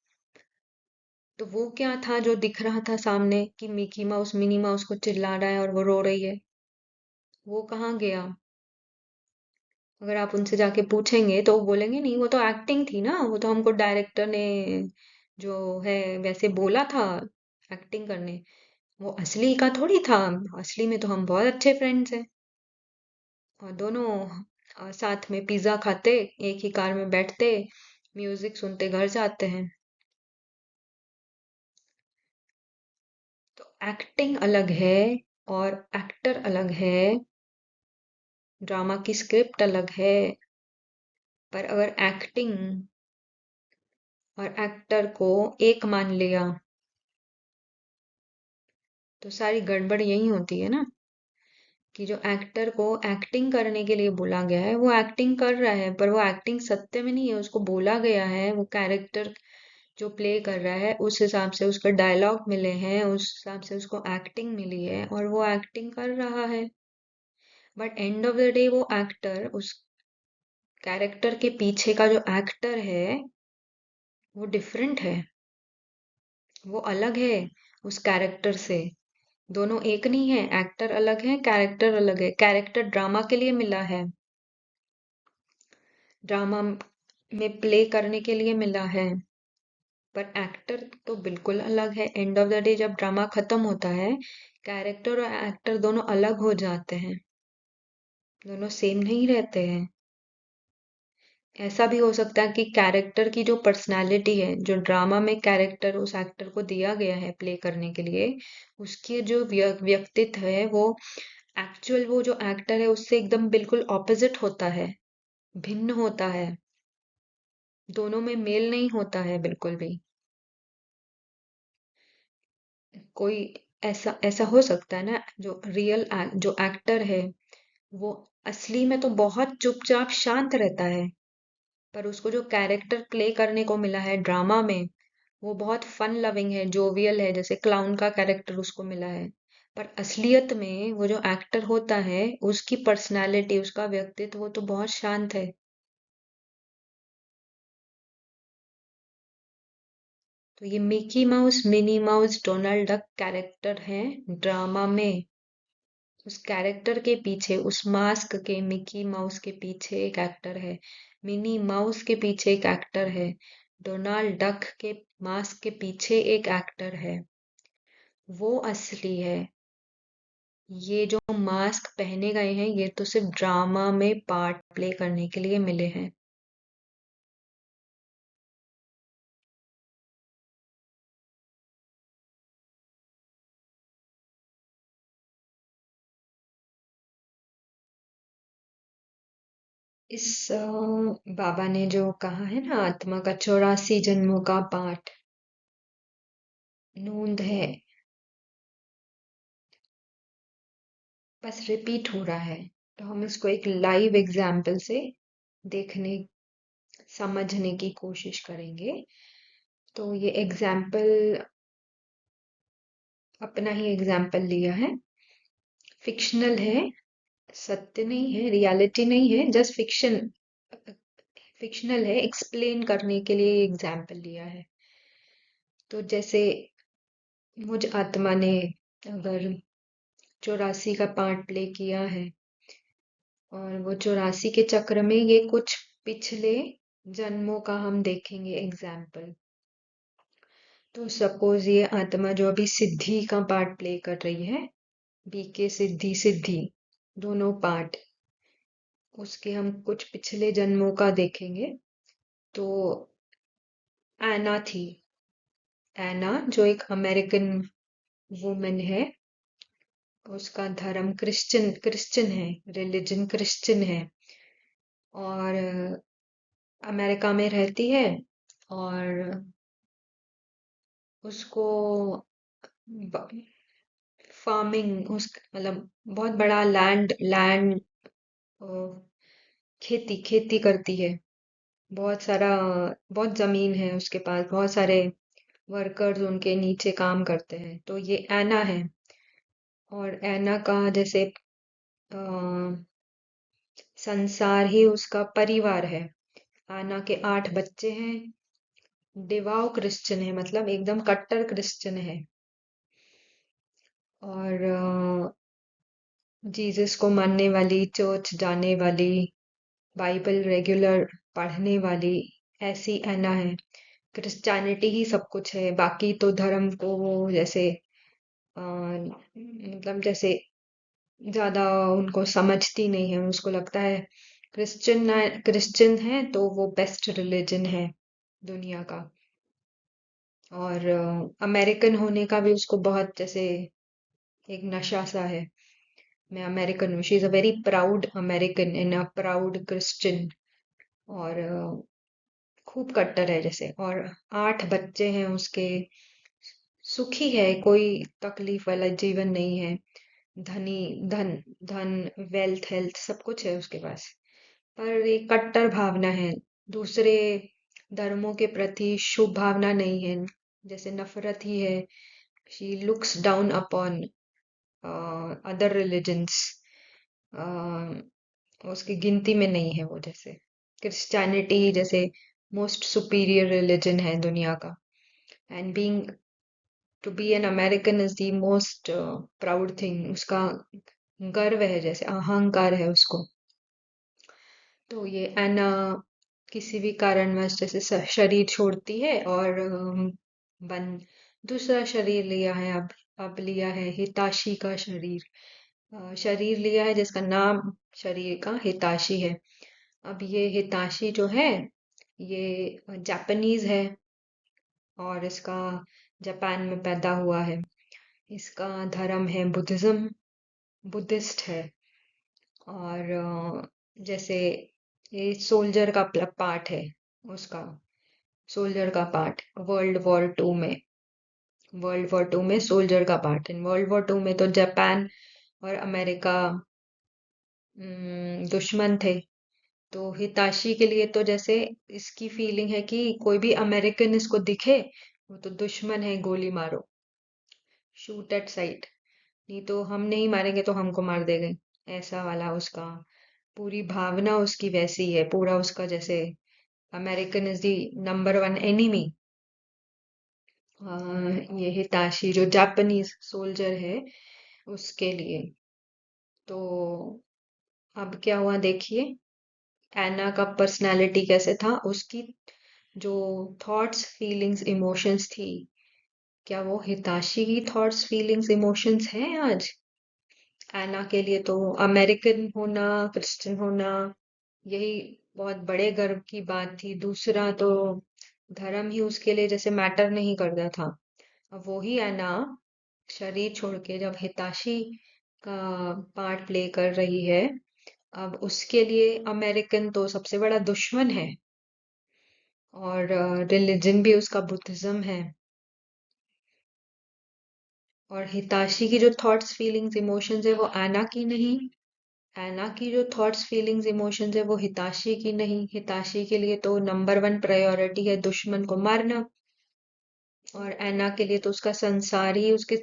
तो वो क्या था जो दिख रहा था सामने कि मिकी माउस मिनी माउस को चिल्ला रहा है और वो रो रही है? वो कहाँ गया? अगर आप उनसे जाके पूछेंगे तो वो बोलेंगे नहीं, वो तो एक्टिंग थी ना, वो तो हमको डायरेक्टर ने जो है वैसे बोला था एक्टिंग करने। वो असली का थोड़ी था। असली में तो हम बहुत अच्छे फ्रेंड्स हैं। और दोनों साथ में पिज्जा खाते, एक ही कार में बैठते, म्यूजिक सुनते घर जाते हैं। तो एक्टिंग अलग है और एक्टर अलग है, ड्रामा की स्क्रिप्ट अलग है। पर अगर एक्टिंग और एक्टर को एक मान लिया तो सारी गड़बड़ यही होती है ना, कि जो एक्टर को एक्टिंग करने के लिए बोला गया है वो एक्टिंग कर रहा है, पर वो एक्टिंग सत्य में नहीं है। उसको बोला गया है, वो कैरेक्टर जो प्ले कर रहा है उस हिसाब से उसका डायलॉग मिले हैं, उस हिसाब से उसको एक्टिंग मिली है और वो एक्टिंग कर रहा है। But end of the day वो एक्टर, उस कैरेक्टर के पीछे का जो एक्टर है वो डिफरेंट है, वो अलग है उस कैरेक्टर से। दोनों एक नहीं है, एक्टर अलग है, कैरेक्टर अलग है। कैरेक्टर ड्रामा के लिए मिला है, ड्रामा में प्ले करने के लिए मिला है, पर एक्टर तो बिल्कुल अलग है। एंड ऑफ द डे जब ड्रामा खत्म होता है, कैरेक्टर और एक्टर दोनों अलग हो जाते हैं, दोनों सेम नहीं रहते हैं। ऐसा भी हो सकता है कि कैरेक्टर की जो पर्सनालिटी है, जो ड्रामा में कैरेक्टर उस एक्टर को दिया गया है प्ले करने के लिए, उसकी जो व्यक्तित्व है वो एक्चुअल वो जो एक्टर है उससे एकदम बिल्कुल ऑपोजिट होता है, भिन्न होता है, दोनों में मेल नहीं होता है बिल्कुल भी। कोई ऐसा ऐसा हो सकता है ना, जो जो एक्टर है वो असली में तो बहुत चुपचाप शांत रहता है, पर उसको जो कैरेक्टर प्ले करने को मिला है ड्रामा में वो बहुत फन लविंग है, जोवियल है, जैसे क्लाउन का कैरेक्टर उसको मिला है। पर असलियत में वो जो एक्टर होता है उसकी पर्सनालिटी, उसका व्यक्तित्व वो तो बहुत शांत है। तो ये Mickey mouse Minnie Mouse Donald duck character है ड्रामा में। उस कैरेक्टर के पीछे, उस मास्क के, मिकी माउस के पीछे एक एक्टर है, मिनी माउस के पीछे एक एक्टर है, डोनाल्ड डक के मास्क के पीछे एक एक्टर है। वो असली है। ये जो मास्क पहने गए हैं ये तो सिर्फ ड्रामा में पार्ट प्ले करने के लिए मिले हैं। इस बाबा ने जो कहा है ना, आत्मा का 84 जन्मों का पाठ नूंद है, बस रिपीट हो रहा है। तो हम इसको एक लाइव एग्जाम्पल से देखने, समझने की कोशिश करेंगे। तो ये एग्जाम्पल अपना ही एग्जाम्पल लिया है, फिक्शनल है, सत्य नहीं है, रियलिटी नहीं है, जस्ट फिक्शन, फिक्शनल है, एक्सप्लेन करने के लिए एग्जाम्पल लिया है। तो जैसे मुझ आत्मा ने अगर 84 का पार्ट प्ले किया है और वो 84 के चक्र में ये कुछ पिछले जन्मों का हम देखेंगे एग्जाम्पल। तो सपोज ये आत्मा जो अभी सिद्धि का पार्ट प्ले कर रही है, बीके सिद्धि सिद्धि दोनों पार्ट, उसके हम कुछ पिछले जन्मों का देखेंगे। तो एना थी, एना जो एक अमेरिकन वुमेन है, उसका धर्म क्रिश्चियन क्रिश्चियन है, रिलीजन क्रिश्चियन है, और अमेरिका में रहती है। और उसको फार्मिंग उस मतलब बहुत बड़ा लैंड लैंड खेती खेती करती है। बहुत सारा बहुत जमीन है उसके पास, बहुत सारे वर्कर्स उनके नीचे काम करते हैं। तो ये एना है। और एना का जैसे अ, संसार ही उसका परिवार है। आना के 8 बच्चे हैं। डिवाओ क्रिश्चियन है, मतलब एकदम कट्टर क्रिश्चियन है। और जीसस को मानने वाली, चर्च जाने वाली, बाइबल रेगुलर पढ़ने वाली, ऐसी एना है। क्रिश्चियनिटी ही सब कुछ है, बाकी तो धर्म को वो जैसे मतलब जैसे ज्यादा उनको समझती नहीं है। उसको लगता है क्रिश्चियन है तो वो बेस्ट रिलीजन है दुनिया का। और अमेरिकन होने का भी उसको बहुत जैसे एक नशा सा है। मैं अमेरिकन हूँ, she is a very proud American and a proud Christian. और खूब कट्टर है जैसे। और 8 बच्चे हैं उसके। सुखी है, कोई तकलीफ वाला जीवन नहीं है। धनी धन धन वेल्थ हेल्थ सब कुछ है उसके पास। पर एक कट्टर भावना है दूसरे धर्मों के प्रति, शुभ भावना नहीं है, जैसे नफरत ही है। She looks down upon other religions. उसकी गिनती में नहीं है वो। जैसे क्रिश्चियनिटी जैसे मोस्ट सुपीरियर रिलीजन है दुनिया का। And being to be an American is the most proud thing. उसका गर्व है, जैसे अहंकार है उसको। तो ये एना किसी भी कारणवश जैसे शरीर छोड़ती है और बन दूसरा शरीर लिया है। अब लिया है हिताशी का शरीर। शरीर लिया है जिसका नाम शरीर का हिताशी है। अब ये हिताशी जो है ये जापानीज है। और इसका जापान में पैदा हुआ है। इसका धर्म है बुद्धिज्म, बुद्धिस्ट है। और जैसे ये सोल्जर का पार्ट है उसका। सोल्जर का पार्ट वर्ल्ड वॉर टू में सोल्जर का पार्ट। इन वर्ल्ड वॉर 2 में तो जापान और अमेरिका दुश्मन थे। तो हिताशी के लिए तो जैसे इसकी फीलिंग है कि कोई भी अमेरिकन इसको दिखे वो तो दुश्मन है, गोली मारो, शूट एट साइट। नहीं तो हम नहीं मारेंगे तो हमको मार देंगे। ऐसा वाला उसका पूरी भावना उसकी वैसी है। पूरा उसका जैसे American is the number 1 enemy. ये हिताशी जो जापानीज सोल्जर है उसके लिए। तो अब क्या हुआ देखिए। एना का पर्सनालिटी कैसे था, उसकी जो थॉट्स फीलिंग्स इमोशंस थी, क्या वो हिताशी की थॉट्स फीलिंग्स इमोशंस हैं आज? एना के लिए तो अमेरिकन होना, क्रिश्चियन होना, यही बहुत बड़े गर्व की बात थी। दूसरा तो धर्म ही उसके लिए जैसे मैटर नहीं करता था। अब वो ही एना शरीर छोड़ के जब हिताशी का पार्ट प्ले कर रही है, अब उसके लिए अमेरिकन तो सबसे बड़ा दुश्मन है। और रिलीजन भी उसका बुद्धिज्म है। और हिताशी की जो थॉट्स फीलिंग्स इमोशंस है वो एना की नहीं। एना की जो थॉट्स फीलिंग्स इमोशंस है वो हिताशी की नहीं। हिताशी के लिए तो नंबर 1 प्रायोरिटी है दुश्मन को मारना। और एना के लिए तो उसका संसार ही उसके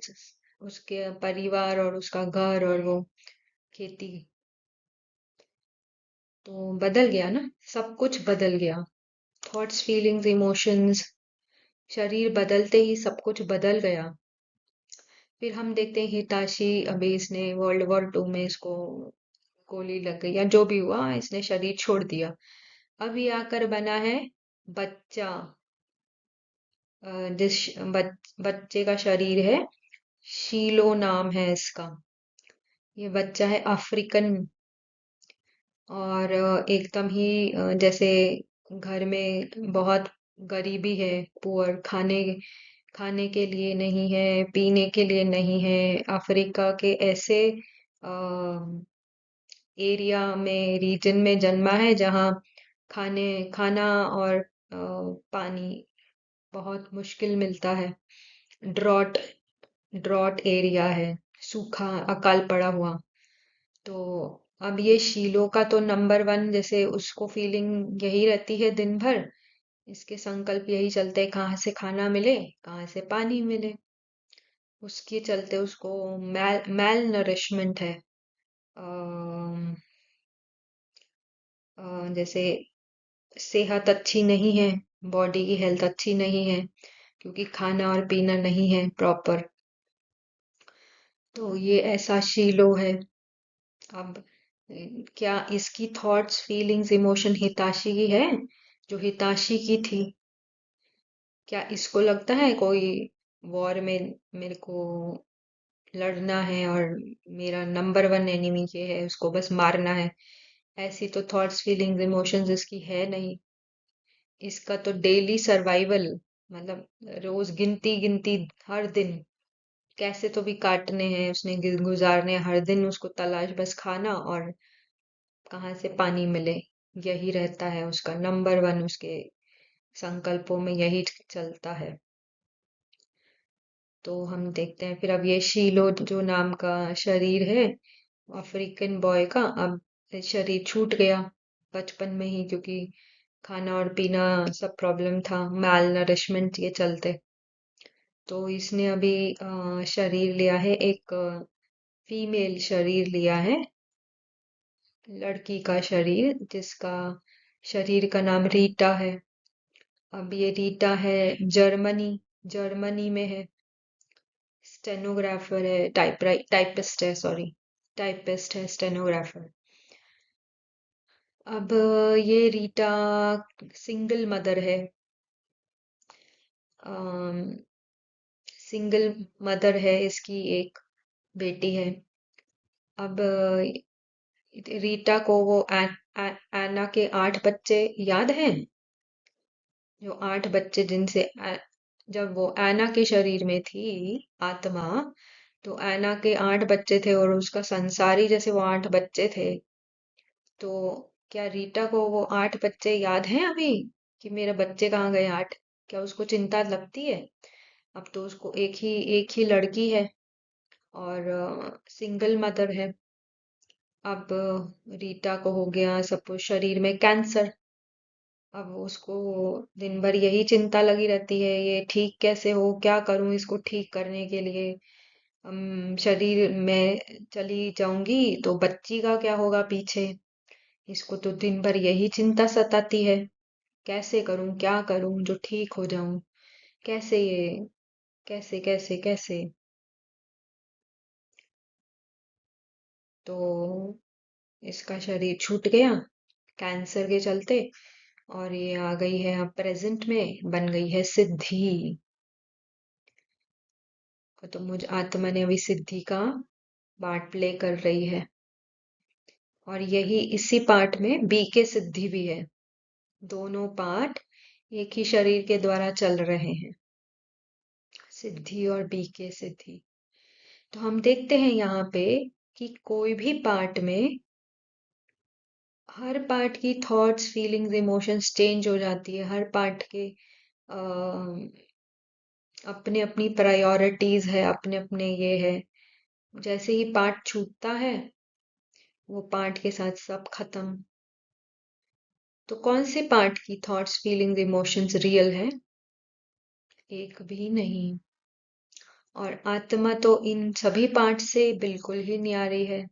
उसके परिवार और उसका घर और वो खेती। तो बदल गया ना, सब कुछ बदल गया। थॉट्स फीलिंग्स इमोशंस, शरीर बदलते ही सब कुछ बदल गया। फिर हम देखते हैं हिताशी, अभी इसने वर्ल्ड वॉर 2 में इसको गोली लग गई या जो भी हुआ, इसने शरीर छोड़ दिया। अभी आकर बना है बच्चा। जिस बच्चे का शरीर है, शीलो नाम है इसका। ये बच्चा है अफ्रीकन। और एकदम ही जैसे घर में बहुत गरीबी है, पुअर, खाने खाने के लिए नहीं है, पीने के लिए नहीं है। अफ्रीका के ऐसे एरिया में, रीजन में जन्मा है जहाँ खाना और पानी बहुत मुश्किल मिलता है। ड्रॉट ड्रॉट एरिया है, सूखा अकाल पड़ा हुआ। तो अब ये शीलो का तो नंबर वन, जैसे उसको फीलिंग यही रहती है दिन भर। इसके संकल्प यही चलते हैं, कहाँ से खाना मिले, कहाँ से पानी मिले। उसके चलते उसको मैल नरिशमेंट है। अम, जैसे सेहत अच्छी नहीं है, बॉडी की हेल्थ अच्छी नहीं है, क्योंकि खाना और पीना नहीं है प्रॉपर। तो ये ऐसा शीलो है। अब क्या इसकी थॉट्स फीलिंग्स इमोशन हिताशी की है, जो हिताशी की थी? क्या इसको लगता है कोई वॉर में मेरे को लड़ना है और मेरा नंबर वन एनिमी ये है, उसको बस मारना है? ऐसी तो थॉट्स फीलिंग्स इमोशंस इसकी है नहीं। इसका तो डेली सर्वाइवल, मतलब रोज गिनती गिनती, हर दिन कैसे तो भी काटने हैं उसने, गुजारने हैं हर दिन। उसको तलाश बस खाना और कहाँ से पानी मिले, यही रहता है उसका नंबर वन। उसके संकल्पों में यही चलता है। तो हम देखते हैं फिर, अब ये शीलो जो नाम का शरीर है अफ्रीकन बॉय का, अब शरीर छूट गया बचपन में ही, क्योंकि खाना और पीना सब प्रॉब्लम था, माल नरिशमेंट ये चलते। तो इसने अभी शरीर लिया है, एक फीमेल शरीर लिया है, लड़की का शरीर, जिसका शरीर का नाम रीटा है। अब ये रीटा है जर्मनी जर्मनी में है, स्टेनोग्राफर है, टाइपिस्ट है, सॉरी, टाइपिस्ट है, स्टेनोग्राफर। अब ये रीटा सिंगल मदर है, सिंगल मदर है, इसकी एक बेटी है। अब रीटा को वो एना के 8 बच्चे याद हैं, जो 8 बच्चे जिनसे जब वो एना के शरीर में थी आत्मा, तो एना के 8 बच्चे थे और उसका संसारी जैसे वो 8 बच्चे थे। तो क्या रीटा को वो 8 बच्चे याद हैं अभी, कि मेरे बच्चे कहाँ गए 8? क्या उसको चिंता लगती है? अब तो उसको एक ही लड़की है और सिंगल मदर है। अब रीटा को हो गया सपोज शरीर में कैंसर। अब उसको दिन भर यही चिंता लगी रहती है, ये ठीक कैसे हो, क्या करूं इसको ठीक करने के लिए। शरीर में चली जाऊंगी तो बच्ची का क्या होगा पीछे। इसको तो दिन भर यही चिंता सताती है, कैसे करूं, क्या करूं जो ठीक हो जाऊं, कैसे ये, कैसे कैसे कैसे। तो इसका शरीर छूट गया कैंसर के चलते, और ये आ गई है अब प्रेजेंट में, बन गई है सिद्धि। तो मुझ आत्मा ने अभी सिद्धि का पार्ट प्ले कर रही है, और यही इसी पार्ट में बी के सिद्धि भी है। दोनों पार्ट एक ही शरीर के द्वारा चल रहे हैं, सिद्धि और बी के सिद्धि। तो हम देखते हैं यहाँ पे कि कोई भी पार्ट में हर पार्ट की थॉट्स फीलिंग्स इमोशंस चेंज हो जाती है। हर पार्ट के अपने अपनी प्रायोरिटीज है, अपने अपने ये है। जैसे ही पार्ट छूटता है, वो पार्ट के साथ सब खत्म। तो कौन से पार्ट की थॉट्स फीलिंग्स इमोशंस रियल है? एक भी नहीं। और आत्मा तो इन सभी पार्ट से बिल्कुल ही न्यारी है।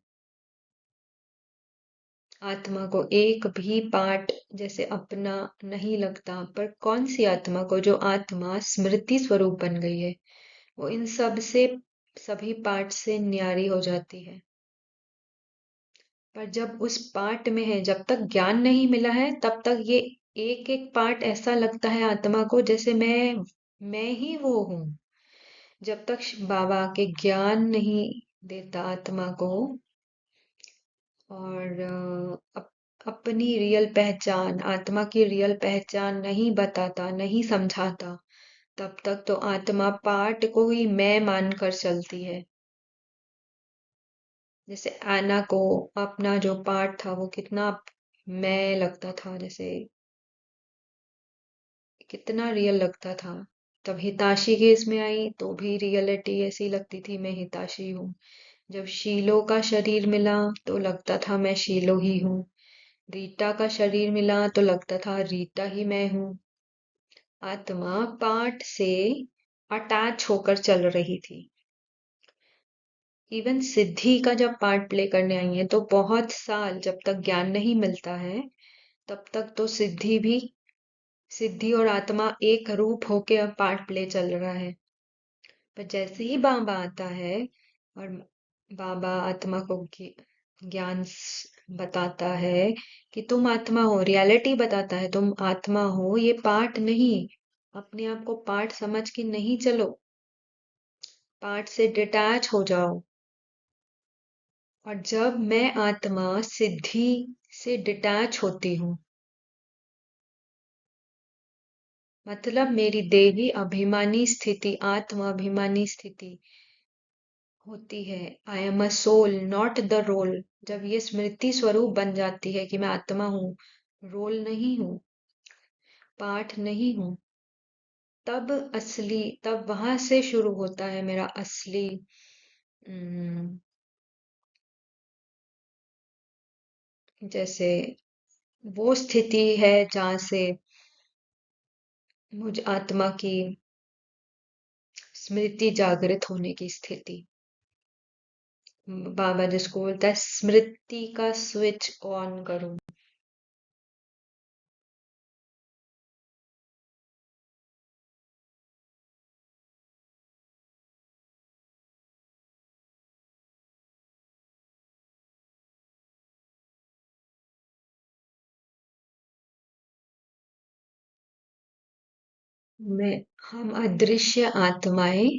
आत्मा को एक भी पार्ट जैसे अपना नहीं लगता, पर कौन सी आत्मा को? जो आत्मा स्मृति स्वरूप बन गई है, वो इन सब से, सभी पार्ट से न्यारी हो जाती है। पर जब उस पार्ट में है, जब तक ज्ञान नहीं मिला है, तब तक ये एक एक पार्ट ऐसा लगता है आत्मा को जैसे मैं ही वो हूँ। जब तक बाबा के ज्ञान नहीं देता आत्मा को, और अपनी रियल पहचान, आत्मा की रियल पहचान नहीं बताता, नहीं समझाता, तब तक तो आत्मा पार्ट को ही मैं मानकर चलती है। जैसे एना को अपना जो पार्ट था वो कितना मैं लगता था, जैसे कितना रियल लगता था। तब हिताशी की इसमें आई तो भी रियलिटी ऐसी लगती थी, मैं हिताशी हूँ। जब शीलो का शरीर मिला तो लगता था मैं शीलो ही हूँ। रीटा का शरीर मिला तो लगता था रीटा ही मैं हूँ। आत्मा पाठ से अटैच होकर चल रही थी। इवन सिद्धि का जब पार्ट प्ले करने आई है तो बहुत साल जब तक ज्ञान नहीं मिलता है तब तक तो सिद्धि और आत्मा एक रूप होके अब पार्ट प्ले चल रहा है। पर जैसे ही बाबा आता है और बाबा आत्मा को ज्ञान बताता है कि तुम आत्मा हो, रियलिटी बताता है तुम आत्मा हो, ये पार्ट नहीं। अपने आप को पार्ट समझ के नहीं चलो, पार्ट से डिटैच हो जाओ। और जब मैं आत्मा सिद्धि से डिटैच होती हूँ, मतलब मेरी देवी अभिमानी स्थिति, आत्मा अभिमानी स्थिति होती है, I am a soul not the role. जब ये स्मृति स्वरूप बन जाती है कि मैं आत्मा हूँ, रोल नहीं हूँ, पाठ नहीं हूँ, तब वहां से शुरू होता है मेरा असली अम, जैसे वो स्थिति है जहां से मुझ आत्मा की स्मृति जागृत होने की स्थिति। बाबा जिसको बोलता है स्मृति का स्विच ऑन करो। मैं हम अदृश्य आत्माएं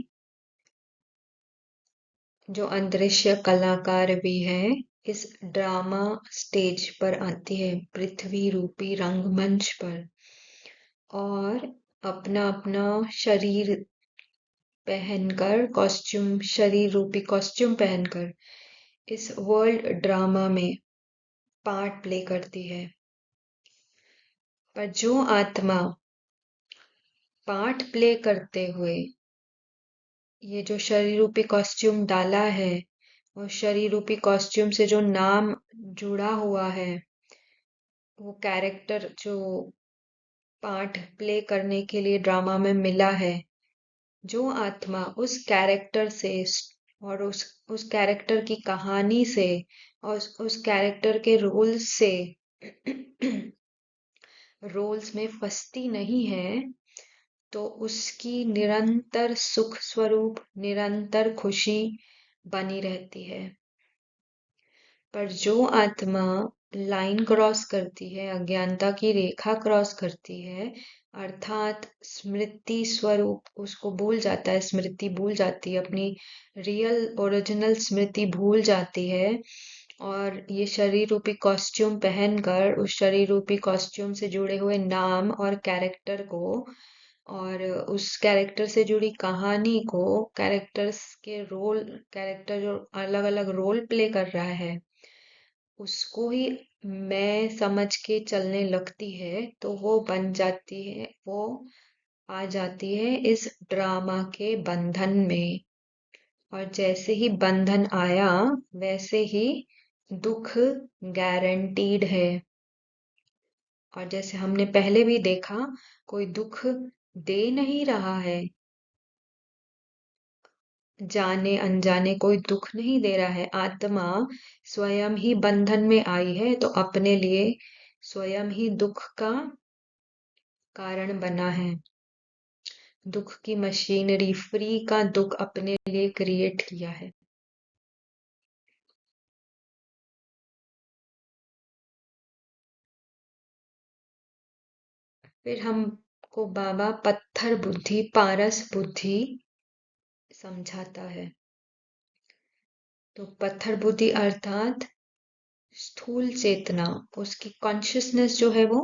जो अदृश्य कलाकार भी है, इस ड्रामा स्टेज पर आती है, पृथ्वी रूपी रंगमंच पर, और अपना अपना शरीर पहनकर, कॉस्ट्यूम, शरीर रूपी कॉस्ट्यूम पहनकर इस वर्ल्ड ड्रामा में पार्ट प्ले करती है। पर जो आत्मा पार्ट प्ले करते हुए ये जो शरीर रूपी कॉस्ट्यूम डाला है, और शरीर रूपी कॉस्ट्यूम से जो नाम जुड़ा हुआ है, वो कैरेक्टर जो पार्ट प्ले करने के लिए ड्रामा में मिला है, जो आत्मा उस कैरेक्टर से और उस कैरेक्टर की कहानी से और उस कैरेक्टर के रोल्स से रोल्स में फंसती नहीं है, तो उसकी निरंतर सुख स्वरूप, निरंतर खुशी बनी रहती है। पर जो आत्मा लाइन क्रॉस करती है, अज्ञानता की रेखा क्रॉस करती है, अर्थात स्मृति स्वरूप उसको भूल जाता है, स्मृति भूल जाती है, अपनी रियल ओरिजिनल स्मृति भूल जाती है, और ये शरीर रूपी कॉस्ट्यूम पहनकर उस शरीर रूपी कॉस्ट्यूम से जुड़े हुए नाम और कैरेक्टर को, और उस कैरेक्टर से जुड़ी कहानी को, कैरेक्टर्स के रोल, कैरेक्टर जो अलग अलग रोल प्ले कर रहा है, उसको ही मैं समझ के चलने लगती है, तो वो बन जाती है, वो आ जाती है इस ड्रामा के बंधन में। और जैसे ही बंधन आया, वैसे ही दुख गारंटीड है। और जैसे हमने पहले भी देखा, कोई दुख दे नहीं रहा है, जाने अनजाने कोई दुख नहीं दे रहा है। आत्मा स्वयं ही बंधन में आई है, तो अपने लिए स्वयं ही दुख का कारण बना है। दुख की मशीनरी, फ्री का दुख अपने लिए क्रिएट किया है। फिर हमको बाबा पत्थर बुद्धि, पारस बुद्धि समझाता है। तो पत्थर बुद्धि अर्थात स्थूल चेतना, उसकी कॉन्शियसनेस जो है वो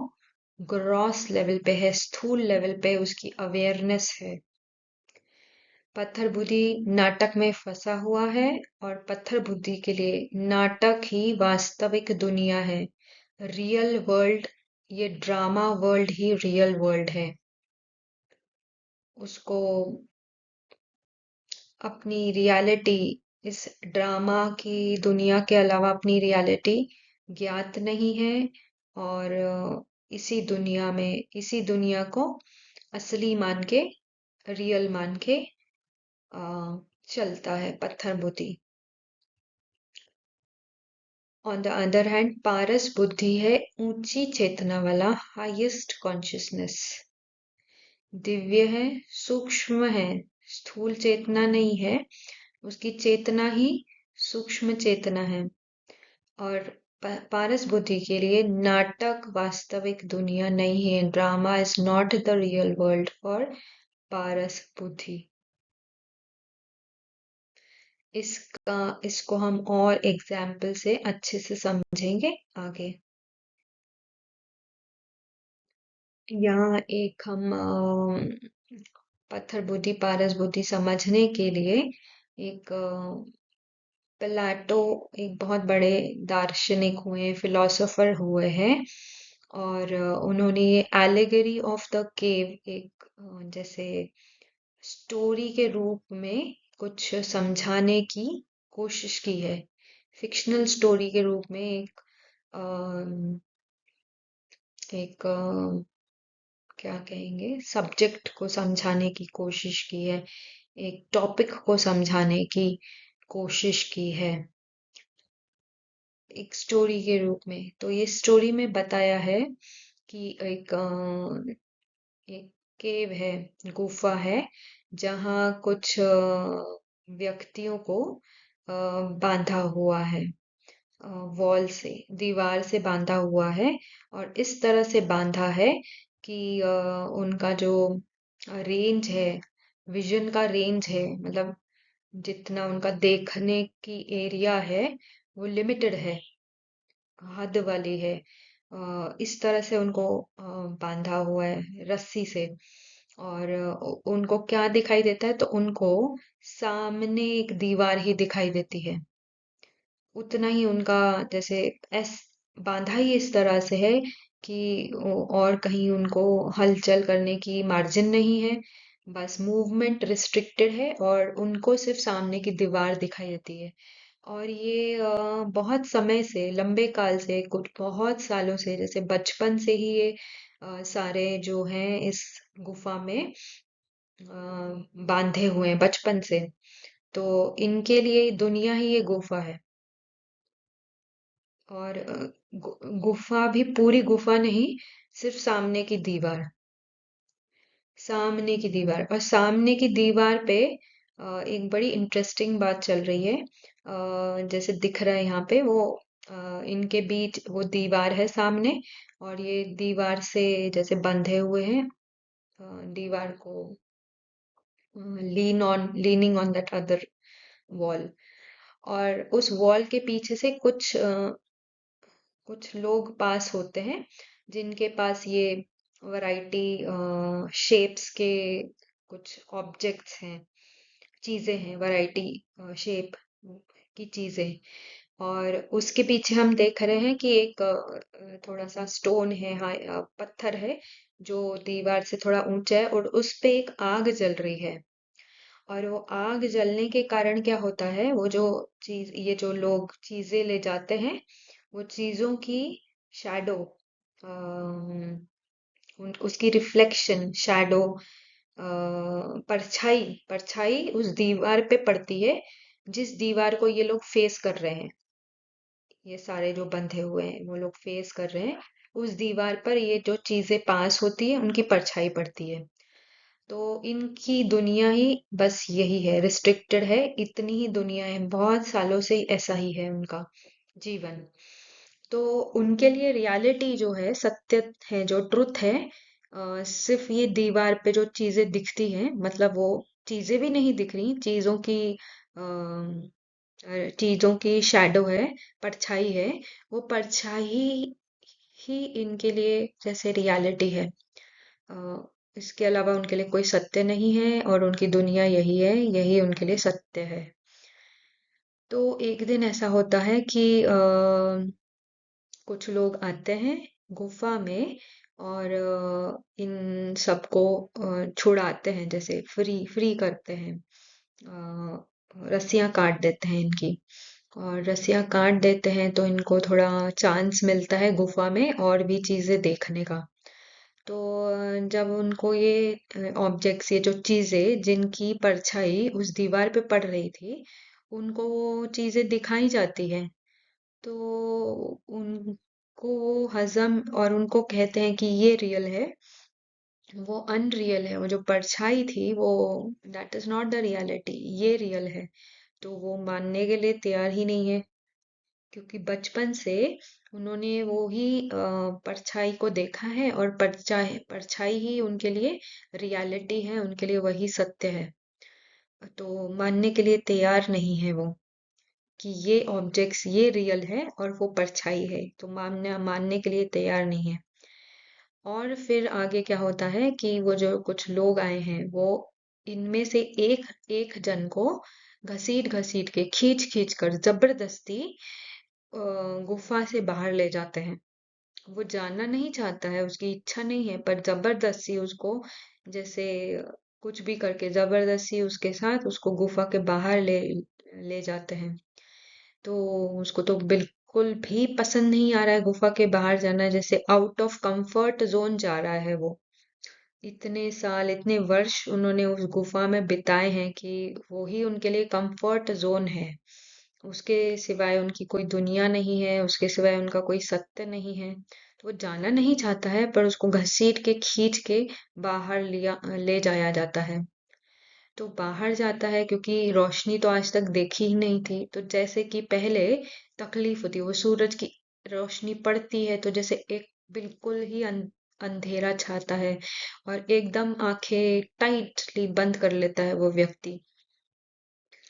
ग्रॉस लेवल पे है, स्थूल लेवल पे उसकी अवेयरनेस है। पत्थर बुद्धि नाटक में फंसा हुआ है, और पत्थर बुद्धि के लिए नाटक ही वास्तविक दुनिया है, रियल वर्ल्ड, ये ड्रामा वर्ल्ड ही रियल वर्ल्ड है। उसको अपनी रियलिटी, इस ड्रामा की दुनिया के अलावा अपनी रियलिटी ज्ञात नहीं है। और इसी दुनिया को असली मान के, रियल मान के चलता है पत्थर बुद्धि। ऑन द अदर हैंड पारस बुद्धि है ऊंची चेतना वाला, हाईएस्ट कॉन्शियसनेस, दिव्य है, सूक्ष्म है, स्थूल चेतना नहीं है, उसकी चेतना ही सूक्ष्म चेतना है। और पारस बुद्धि के लिए नाटक वास्तविक दुनिया नहीं है। Drama is not the real world for पारस बुद्धि। इसको हम और एग्जाम्पल से अच्छे से समझेंगे आगे। यहाँ एक हम पत्थर बुद्धि पारस बुद्धि समझने के लिए एक प्लाटो एक बहुत बड़े दार्शनिक हुए, फिलोसोफर हुए हैं। और उन्होंने ये एलेगरी ऑफ द केव एक जैसे स्टोरी के रूप में कुछ समझाने की कोशिश की है। फिक्शनल स्टोरी के रूप में एक क्या कहेंगे, सब्जेक्ट को समझाने की कोशिश की है, एक टॉपिक को समझाने की कोशिश की है एक स्टोरी के रूप में। तो ये स्टोरी में बताया है कि एक केव है, गुफा है, जहाँ कुछ व्यक्तियों को बांधा हुआ है, वॉल से, दीवार से बांधा हुआ है। और इस तरह से बांधा है कि उनका जो रेंज है, विजन का रेंज है, मतलब जितना उनका देखने की एरिया है वो लिमिटेड है, हद वाली है। इस तरह से उनको बांधा हुआ है रस्सी से। और उनको क्या दिखाई देता है, तो उनको सामने एक दीवार ही दिखाई देती है। उतना ही उनका जैसे ऐस बांधा ही इस तरह से है कि और कहीं उनको हलचल करने की मार्जिन नहीं है। बस मूवमेंट रिस्ट्रिक्टेड है और उनको सिर्फ सामने की दीवार दिखाई देती है। और ये बहुत समय से, लंबे काल से, कुछ बहुत सालों से, जैसे बचपन से ही ये सारे जो हैं इस गुफा में बांधे हुए हैं बचपन से। तो इनके लिए दुनिया ही ये गुफा है। और गुफा भी पूरी गुफा नहीं, सिर्फ सामने की दीवार, सामने की दीवार। और सामने की दीवार पे एक बड़ी इंटरेस्टिंग बात चल रही है। जैसे दिख रहा है यहाँ पे वो इनके बीच वो दीवार है सामने, और ये दीवार से जैसे बंधे हुए हैं, दीवार को leaning on that other wall. और उस वॉल के पीछे से कुछ लोग पास होते हैं, जिनके पास ये वैरायटी शेप्स के कुछ ऑब्जेक्ट्स हैं, चीजें हैं, वैरायटी शेप की चीजें। और उसके पीछे हम देख रहे हैं कि एक थोड़ा सा स्टोन है, हाँ, पत्थर है, जो दीवार से थोड़ा ऊंचा है, और उस पे एक आग जल रही है। और वो आग जलने के कारण क्या होता है, वो जो चीज, ये जो लोग चीजें ले जाते हैं, वो चीजों की शैडो, उसकी रिफ्लेक्शन, शैडो, परछाई, परछाई उस दीवार पे पड़ती है, जिस दीवार को ये लोग फेस कर रहे हैं। ये सारे जो बंधे हुए हैं वो लोग फेस कर रहे हैं, उस दीवार पर ये जो चीजें पास होती है उनकी परछाई पड़ती है। तो इनकी दुनिया ही बस यही है, रिस्ट्रिक्टेड है, इतनी ही दुनिया है, बहुत सालों से ही ऐसा ही है उनका जीवन। तो उनके लिए रियलिटी जो है, सत्य है, जो ट्रुथ है, सिर्फ ये दीवार पे जो चीजें दिखती हैं, मतलब वो चीजें भी नहीं दिख रही, चीजों की शैडो है, परछाई है, वो परछाई ही इनके लिए जैसे रियलिटी है। अ, इसके अलावा उनके लिए कोई सत्य नहीं है, और उनकी दुनिया यही है, यही उनके लिए सत्य है। तो एक दिन ऐसा होता है कि कुछ लोग आते हैं गुफा में, और इन सबको छुड़ाते हैं, जैसे फ्री फ्री करते हैं। रस्सियां काट देते हैं इनकी, और रस्सियां काट देते हैं तो इनको थोड़ा चांस मिलता है गुफा में और भी चीजें देखने का। तो जब उनको ये ऑब्जेक्ट्स, ये जो चीजें जिनकी परछाई उस दीवार पे पड़ रही थी, उनको वो चीजें दिखाई जाती है। तो उनको वो हजम, और उनको कहते हैं कि ये रियल है, वो अनरियल है। वो जो परछाई थी वो, that is not the reality, ये रियल है। तो वो मानने के लिए तैयार ही नहीं है, क्योंकि बचपन से उन्होंने वो ही परछाई को देखा है, और परछाई परछाई ही उनके लिए रियलिटी है, उनके लिए वही सत्य है। तो मानने के लिए तैयार नहीं है वो, कि ये ऑब्जेक्ट्स ये रियल है और वो परछाई है, तो मानने के लिए तैयार नहीं है। और फिर आगे क्या होता है कि वो जो कुछ लोग आए हैं, वो इनमें से एक एक जन को घसीट घसीट के, खींच खींच कर जबरदस्ती गुफा से बाहर ले जाते हैं। वो जाना नहीं चाहता है, उसकी इच्छा नहीं है, पर जबरदस्ती उसको, जैसे कुछ भी करके जबरदस्ती उसके साथ उसको गुफा के बाहर ले ले जाते हैं। तो उसको तो बिल्कुल भी पसंद नहीं आ रहा है गुफा के बाहर जाना, जैसे आउट ऑफ कंफर्ट जोन जा रहा है वो। इतने साल, इतने वर्ष उन्होंने उस गुफा में बिताए हैं कि वो ही उनके लिए कंफर्ट जोन है। उसके सिवाय उनकी कोई दुनिया नहीं है, उसके सिवाय उनका कोई सत्य नहीं है। तो वो जाना नहीं चाहता है, पर उसको घसीट के, खींच के बाहर लिया ले जाया जाता है। तो बाहर जाता है क्योंकि रोशनी तो आज तक देखी ही नहीं थी। तो जैसे कि पहले तकलीफ होती है, वो सूरज की रोशनी पड़ती है तो जैसे एक बिल्कुल ही अंधेरा छाता है, और एकदम आंखें टाइटली बंद कर लेता है वो व्यक्ति।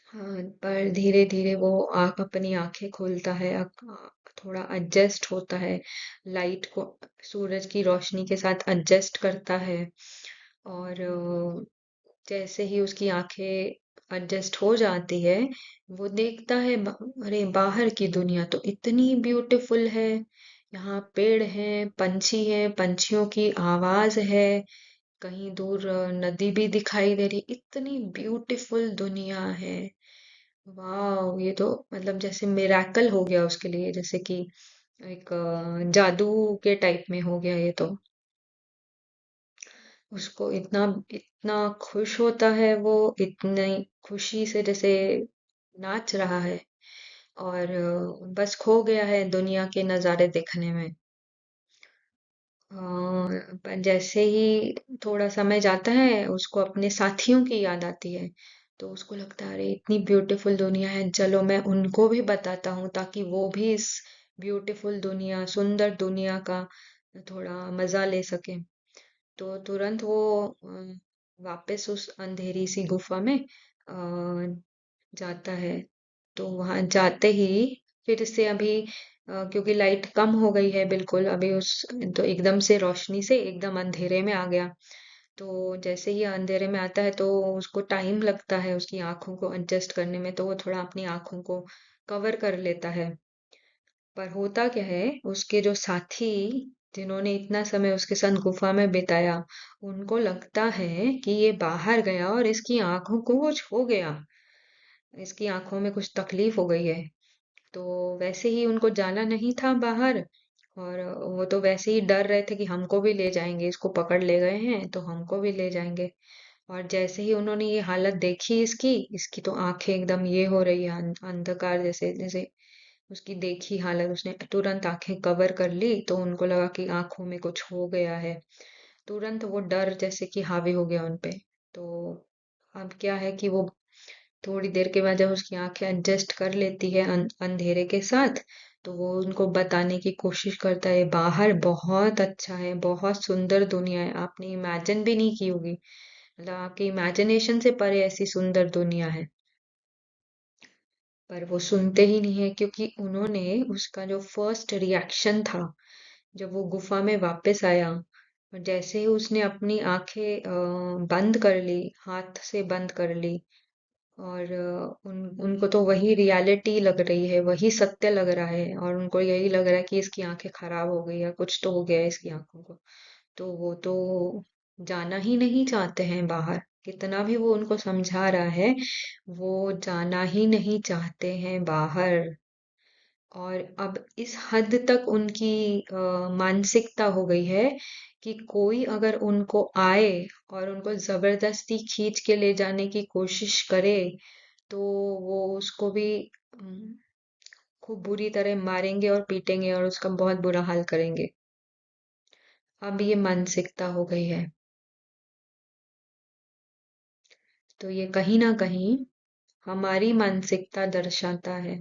हाँ, पर धीरे धीरे वो अपनी आंखें खोलता है, थोड़ा एडजस्ट होता है लाइट को, सूरज की रोशनी के साथ एडजस्ट करता है। और जैसे ही उसकी आंखें एडजस्ट हो जाती है, वो देखता है अरे बाहर की दुनिया तो इतनी ब्यूटीफुल है। यहाँ पेड़ हैं, पंछी हैं, पंछियों की आवाज है, कहीं दूर नदी भी दिखाई दे रही, इतनी ब्यूटीफुल दुनिया है। वाह, ये तो मतलब जैसे मिराकल हो गया उसके लिए, जैसे कि एक जादू के टाइप में हो गया ये तो। उसको इतना इतना खुश होता है वो, इतनी खुशी से जैसे नाच रहा है, और बस खो गया है दुनिया के नज़ारे देखने में। पर जैसे ही थोड़ा समय जाता है, उसको अपने साथियों की याद आती है। तो उसको लगता है अरे इतनी ब्यूटीफुल दुनिया है, चलो मैं उनको भी बताता हूँ ताकि वो भी इस ब्यूटीफुल दुनिया, सुंदर दुनिया का थोड़ा मजा ले सके। तो तुरंत वो वापस उस अंधेरी सी गुफा में जाता है। तो वहां जाते ही फिर से अभी क्योंकि लाइट कम हो गई है बिल्कुल, अभी उस तो एकदम से रोशनी से एकदम अंधेरे में आ गया। तो जैसे ही अंधेरे में आता है तो उसको टाइम लगता है उसकी आंखों को एडजस्ट करने में, तो वो थोड़ा अपनी आंखों को कवर कर लेता है। पर होता क्या है, उसके जो साथी, जिन्होंने इतना समय उसके साथ गुफा में बिताया, उनको लगता है कि ये बाहर गया और इसकी आंखों को कुछ हो गया, इसकी आंखों में कुछ तकलीफ हो गई है। तो वैसे ही उनको जाना नहीं था बाहर, और वो तो वैसे ही डर रहे थे कि हमको भी ले जाएंगे, इसको पकड़ ले गए हैं तो हमको भी ले जाएंगे। और जैसे ही उन्होंने ये हालत देखी इसकी इसकी तो आंखें एकदम ये हो रही है, अंधकार जैसे, जैसे उसकी देखी हालत, उसने तुरंत आंखें कवर कर ली, तो उनको लगा कि आंखों में कुछ हो गया है। तुरंत वो डर जैसे कि हावी हो गया उनपे। तो अब क्या है कि वो थोड़ी देर के बाद जब उसकी आंखें एडजस्ट कर लेती है अंधेरे के साथ, तो वो उनको बताने की कोशिश करता है बाहर बहुत अच्छा है, बहुत सुंदर दुनिया है, आपने इमेजिन भी नहीं की होगी, मतलब आपकी इमेजिनेशन से परे ऐसी सुंदर दुनिया है। पर वो सुनते ही नहीं है, क्योंकि उन्होंने, उसका जो फर्स्ट रिएक्शन था जब वो गुफा में वापस आया, और जैसे ही उसने अपनी आंखें बंद कर ली, हाथ से बंद कर ली, और उनको तो वही रियलिटी लग रही है, वही सत्य लग रहा है, और उनको यही लग रहा है कि इसकी आंखें खराब हो गई है, कुछ तो हो गया है इसकी आंखों को। तो वो तो जाना ही नहीं चाहते हैं बाहर। कितना भी वो उनको समझा रहा है, वो जाना ही नहीं चाहते हैं बाहर। और अब इस हद तक उनकी मानसिकता हो गई है कि कोई अगर उनको आए और उनको जबरदस्ती खींच के ले जाने की कोशिश करे, तो वो उसको भी अम, खूब बुरी तरह मारेंगे और पीटेंगे और उसका बहुत बुरा हाल करेंगे। अब ये मानसिकता हो गई है। तो ये कहीं ना कहीं हमारी मानसिकता दर्शाता है।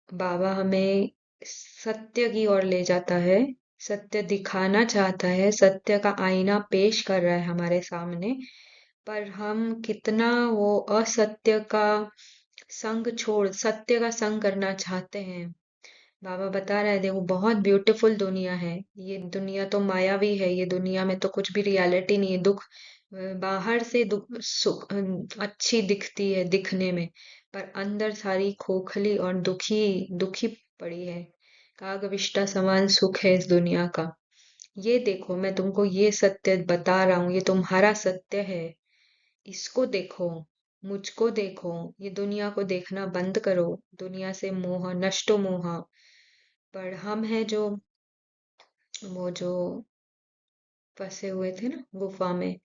बाबा हमें सत्य की ओर ले जाता है, सत्य दिखाना चाहता है, सत्य का आईना पेश कर रहा है हमारे सामने। पर हम कितना वो असत्य का संग छोड़ सत्य का संग करना चाहते हैं। बाबा बता रहे थे देखो बहुत ब्यूटीफुल दुनिया है। ये दुनिया तो मायावी है, ये दुनिया में तो कुछ भी रियलिटी नहीं है। दुख बाहर से अच्छी दिखती है दिखने में, पर अंदर सारी खोखली और दुखी दुखी पड़ी है। काग विष्टा समान सुख है इस दुनिया का। ये देखो, मैं तुमको ये सत्य बता रहा हूँ, ये तुम्हारा सत्य है। इसको देखो, मुझको देखो। ये दुनिया को देखना बंद करो। दुनिया से मोह नष्टो मोह। पर हम हैं जो वो जो फंसे हुए थे ना गुफा में,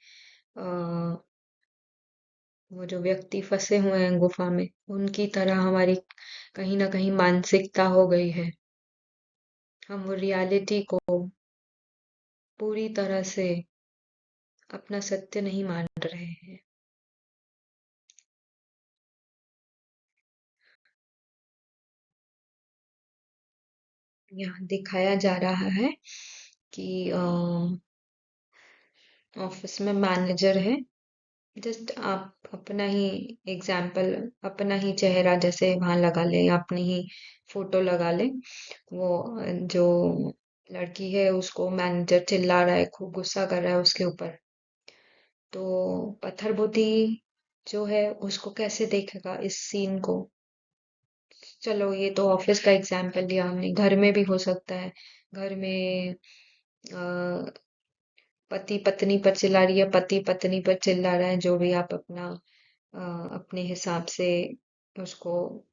आ, वो जो व्यक्ति फंसे हुए हैं गुफा में, उनकी तरह हमारी कहीं ना कहीं मानसिकता हो गई है। हम वो रियलिटी को पूरी तरह से अपना सत्य नहीं मान रहे हैं। यहाँ दिखाया जा रहा है कि ऑफिस में मैनेजर है। जस्ट आप अपना ही एग्जाम्पल, अपना ही चेहरा जैसे वहां लगा ले, अपनी ही फोटो लगा ले। वो जो लड़की है उसको मैनेजर चिल्ला रहा है, खूब गुस्सा कर रहा है उसके ऊपर। तो पत्थर बुद्धि जो है उसको कैसे देखेगा इस सीन को। चलो ये तो ऑफिस का एग्जाम्पल लिया हमने, घर में भी हो सकता है। घर में पति पत्नी पर चिल्ला रही है, पति पत्नी पर चिल्ला रहा है, जो भी आप अपना अपने हिसाब से उसको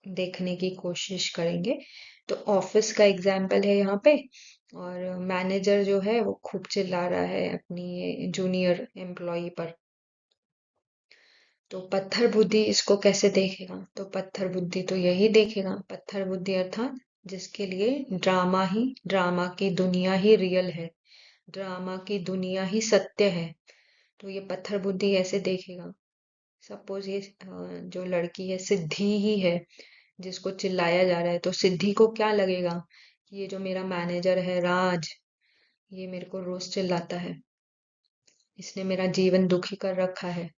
देखने की कोशिश करेंगे। तो ऑफिस का एग्जाम्पल है यहाँ पे। और मैनेजर जो है वो खूब चिल्ला रहा है अपनी जूनियर एम्प्लॉय पर। तो पत्थर बुद्धि इसको कैसे देखेगा? तो पत्थर बुद्धि तो यही देखेगा, पत्थर बुद्धि अर्थात जिसके लिए ड्रामा ही, ड्रामा की दुनिया ही रियल है, ड्रामा की दुनिया ही सत्य है। तो ये पत्थर बुद्धि ऐसे देखेगा। सपोज ये जो लड़की है सिद्धि ही है, जिसको चिल्लाया जा रहा है, तो सिद्धि को क्या लगेगा कि ये जो मेरा मैनेजर है राज, ये मेरे को रोज चिल्लाता है, इसने मेरा जीवन दुखी कर रखा है।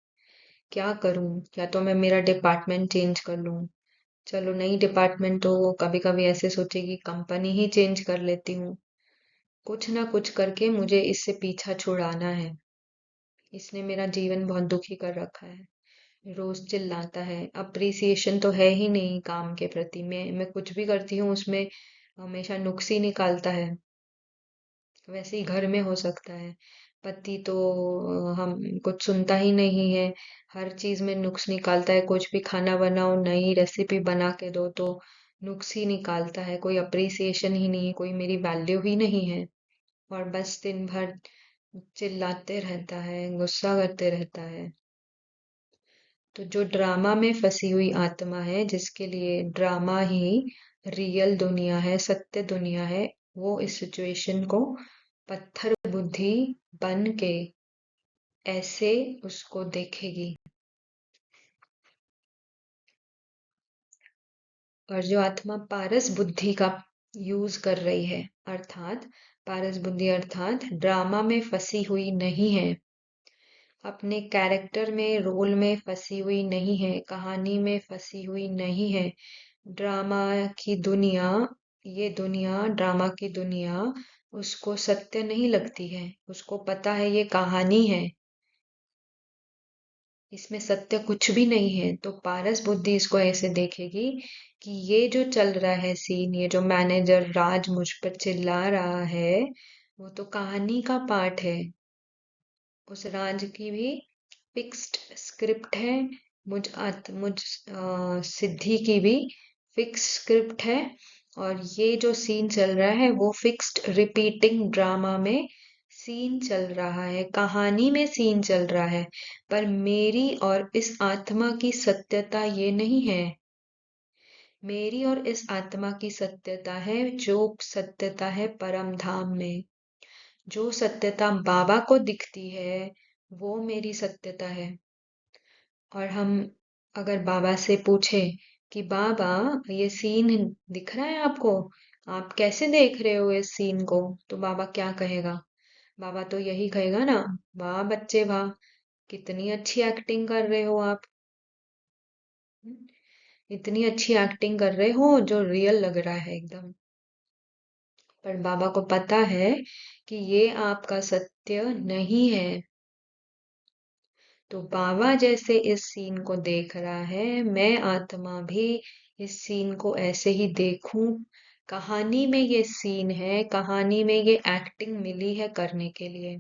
क्या करूं? या तो मैं मेरा डिपार्टमेंट चेंज कर लूं। चलो नई डिपार्टमेंट तो कभी कभी ऐसे सोचेगी कंपनी ही चेंज कर लेती हूँ। कुछ ना कुछ करके मुझे इससे पीछा छुड़ाना है। इसने मेरा जीवन बहुत दुखी कर रखा है, रोज चिल्लाता है, अप्रिसिएशन तो है ही नहीं काम के प्रति। मैं कुछ भी करती हूँ उसमें हमेशा नुक्स ही निकालता है। वैसे ही घर में हो सकता है। पति तो हम कुछ सुनता ही नहीं है, हर चीज में नुक्स निकालता है। कुछ भी खाना बनाओ, नई रेसिपी बना के दो तो नुक्स ही निकालता है। कोई अप्रिसिएशन ही नहीं, कोई मेरी वैल्यू ही नहीं है। और बस दिन भर चिल्लाते रहता है, गुस्सा करते रहता है। तो जो ड्रामा में फंसी हुई आत्मा है, जिसके लिए ड्रामा ही रियल दुनिया है, सत्य दुनिया है, वो इस सिचुएशन को पत्थर बुद्धि बन के ऐसे उसको देखेगी। और जो आत्मा पारस बुद्धि का यूज कर रही है, अर्थात पारस बुद्धि अर्थात ड्रामा में फंसी हुई नहीं है, अपने कैरेक्टर में रोल में फंसी हुई नहीं है, कहानी में फंसी हुई नहीं है। ड्रामा की दुनिया, ये दुनिया, ड्रामा की दुनिया उसको सत्य नहीं लगती है। उसको पता है ये कहानी है। इसमें सत्य कुछ भी नहीं है। तो पारस बुद्धि इसको ऐसे देखेगी कि ये जो चल रहा है सीन, ये जो मैनेजर राज मुझ पर चिल्ला रहा है, वो तो कहानी का पार्ट है। उस राज की भी फिक्स्ड स्क्रिप्ट है। मुझ सिद्धि की भी फिक्स स्क्रिप्ट है। और ये जो सीन चल रहा है वो फिक्स्ड रिपीटिंग ड्रामा में सीन चल रहा है, कहानी में सीन चल रहा है। पर मेरी और इस आत्मा की सत्यता ये नहीं है। मेरी और इस आत्मा की सत्यता है जो सत्यता है परम धाम में। जो सत्यता बाबा को दिखती है वो मेरी सत्यता है। और हम अगर बाबा से पूछे कि बाबा ये सीन दिख रहा है आपको, आप कैसे देख रहे हो इस सीन को, तो बाबा क्या कहेगा? बाबा तो यही कहेगा ना, वाह बच्चे वाह, कितनी अच्छी एक्टिंग कर रहे हो आप। हम्म, इतनी अच्छी एक्टिंग कर रहे हो जो रियल लग रहा है एकदम। पर बाबा को पता है कि ये आपका सत्य नहीं है। तो बाबा जैसे इस सीन को देख रहा है, मैं आत्मा भी इस सीन को ऐसे ही देखूं। कहानी में ये सीन है, कहानी में ये एक्टिंग मिली है करने के लिए।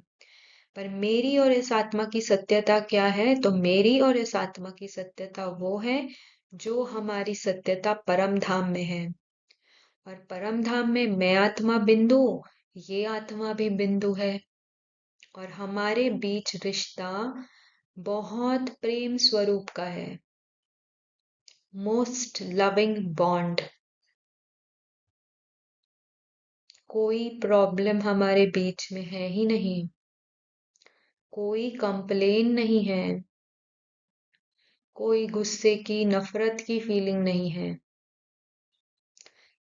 पर मेरी और इस आत्मा की सत्यता क्या है? तो मेरी और इस आत्मा की सत्यता वो है जो हमारी सत्यता परम धाम में है। और परम धाम में मैं आत्मा बिंदु, ये आत्मा भी बिंदु है। और हमारे बीच रिश्ता बहुत प्रेम स्वरूप का है। Most loving bond. कोई प्रॉब्लम हमारे बीच में है ही नहीं। कोई कंप्लेन नहीं है। कोई गुस्से की नफरत की फीलिंग नहीं है।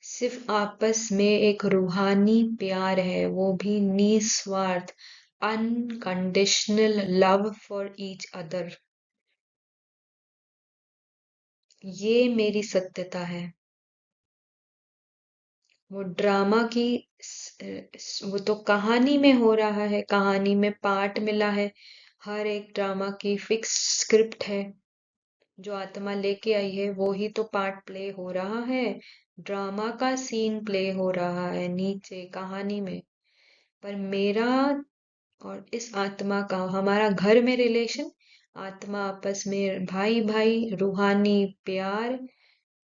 सिर्फ आपस में एक रूहानी प्यार है, वो भी निस्वार्थ, unconditional love for each other. ये मेरी सत्यता है। वो ड्रामा की वो तो कहानी में हो रहा है, कहानी में पार्ट मिला है। हर एक ड्रामा की फिक्स स्क्रिप्ट है। जो आत्मा लेके आई है वो ही तो पार्ट प्ले हो रहा है। ड्रामा का सीन प्ले हो रहा है नीचे कहानी में। पर मेरा और इस आत्मा का, हमारा घर में रिलेशन, आत्मा आपस में भाई भाई, रूहानी प्यार,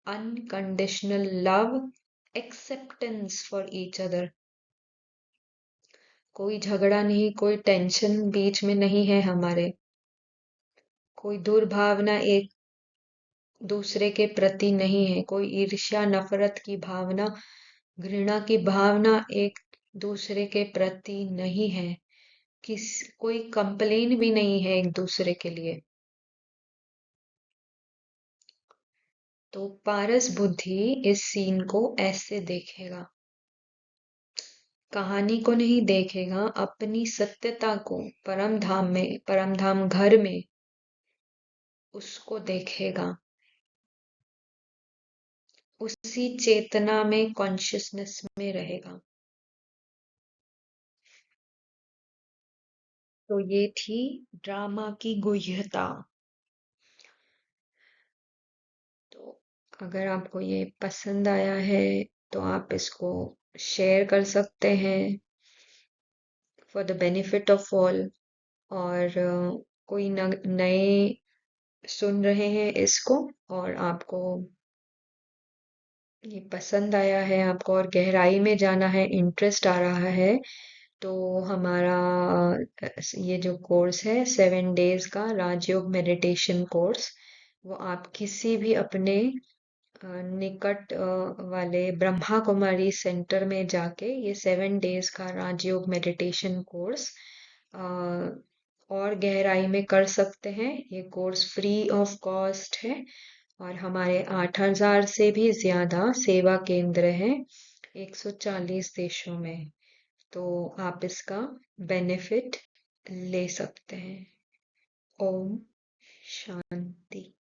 unconditional love, acceptance for each other. कोई झगड़ा नहीं, कोई टेंशन बीच में नहीं है हमारे। कोई दुर्भावना एक दूसरे के प्रति नहीं है। कोई ईर्ष्या नफरत की भावना, घृणा की भावना एक दूसरे के प्रति नहीं है। कोई कंप्लेन भी नहीं है एक दूसरे के लिए। तो पारस बुद्धि इस सीन को ऐसे देखेगा। कहानी को नहीं देखेगा, अपनी सत्यता को, परम धाम में, परम धाम घर में उसको देखेगा। उसी चेतना में, कॉन्शियसनेस में रहेगा। तो ये थी ड्रामा की गुह्यता। तो अगर आपको ये पसंद आया है तो आप इसको शेयर कर सकते हैं for the benefit of all. और कोई नए सुन रहे हैं इसको और आपको ये पसंद आया है, आपको और गहराई में जाना है, इंटरेस्ट आ रहा है, तो हमारा ये जो कोर्स है 7 डेज का राजयोग मेडिटेशन कोर्स, वो आप किसी भी अपने निकट वाले ब्रह्मा कुमारी सेंटर में जाके ये 7 डेज का राजयोग मेडिटेशन कोर्स और गहराई में कर सकते हैं। ये कोर्स फ्री ऑफ कॉस्ट है। और हमारे 8,000 से भी ज्यादा सेवा केंद्र हैं 140 देशों में। तो आप इसका बेनिफिट ले सकते हैं। ओम शांति।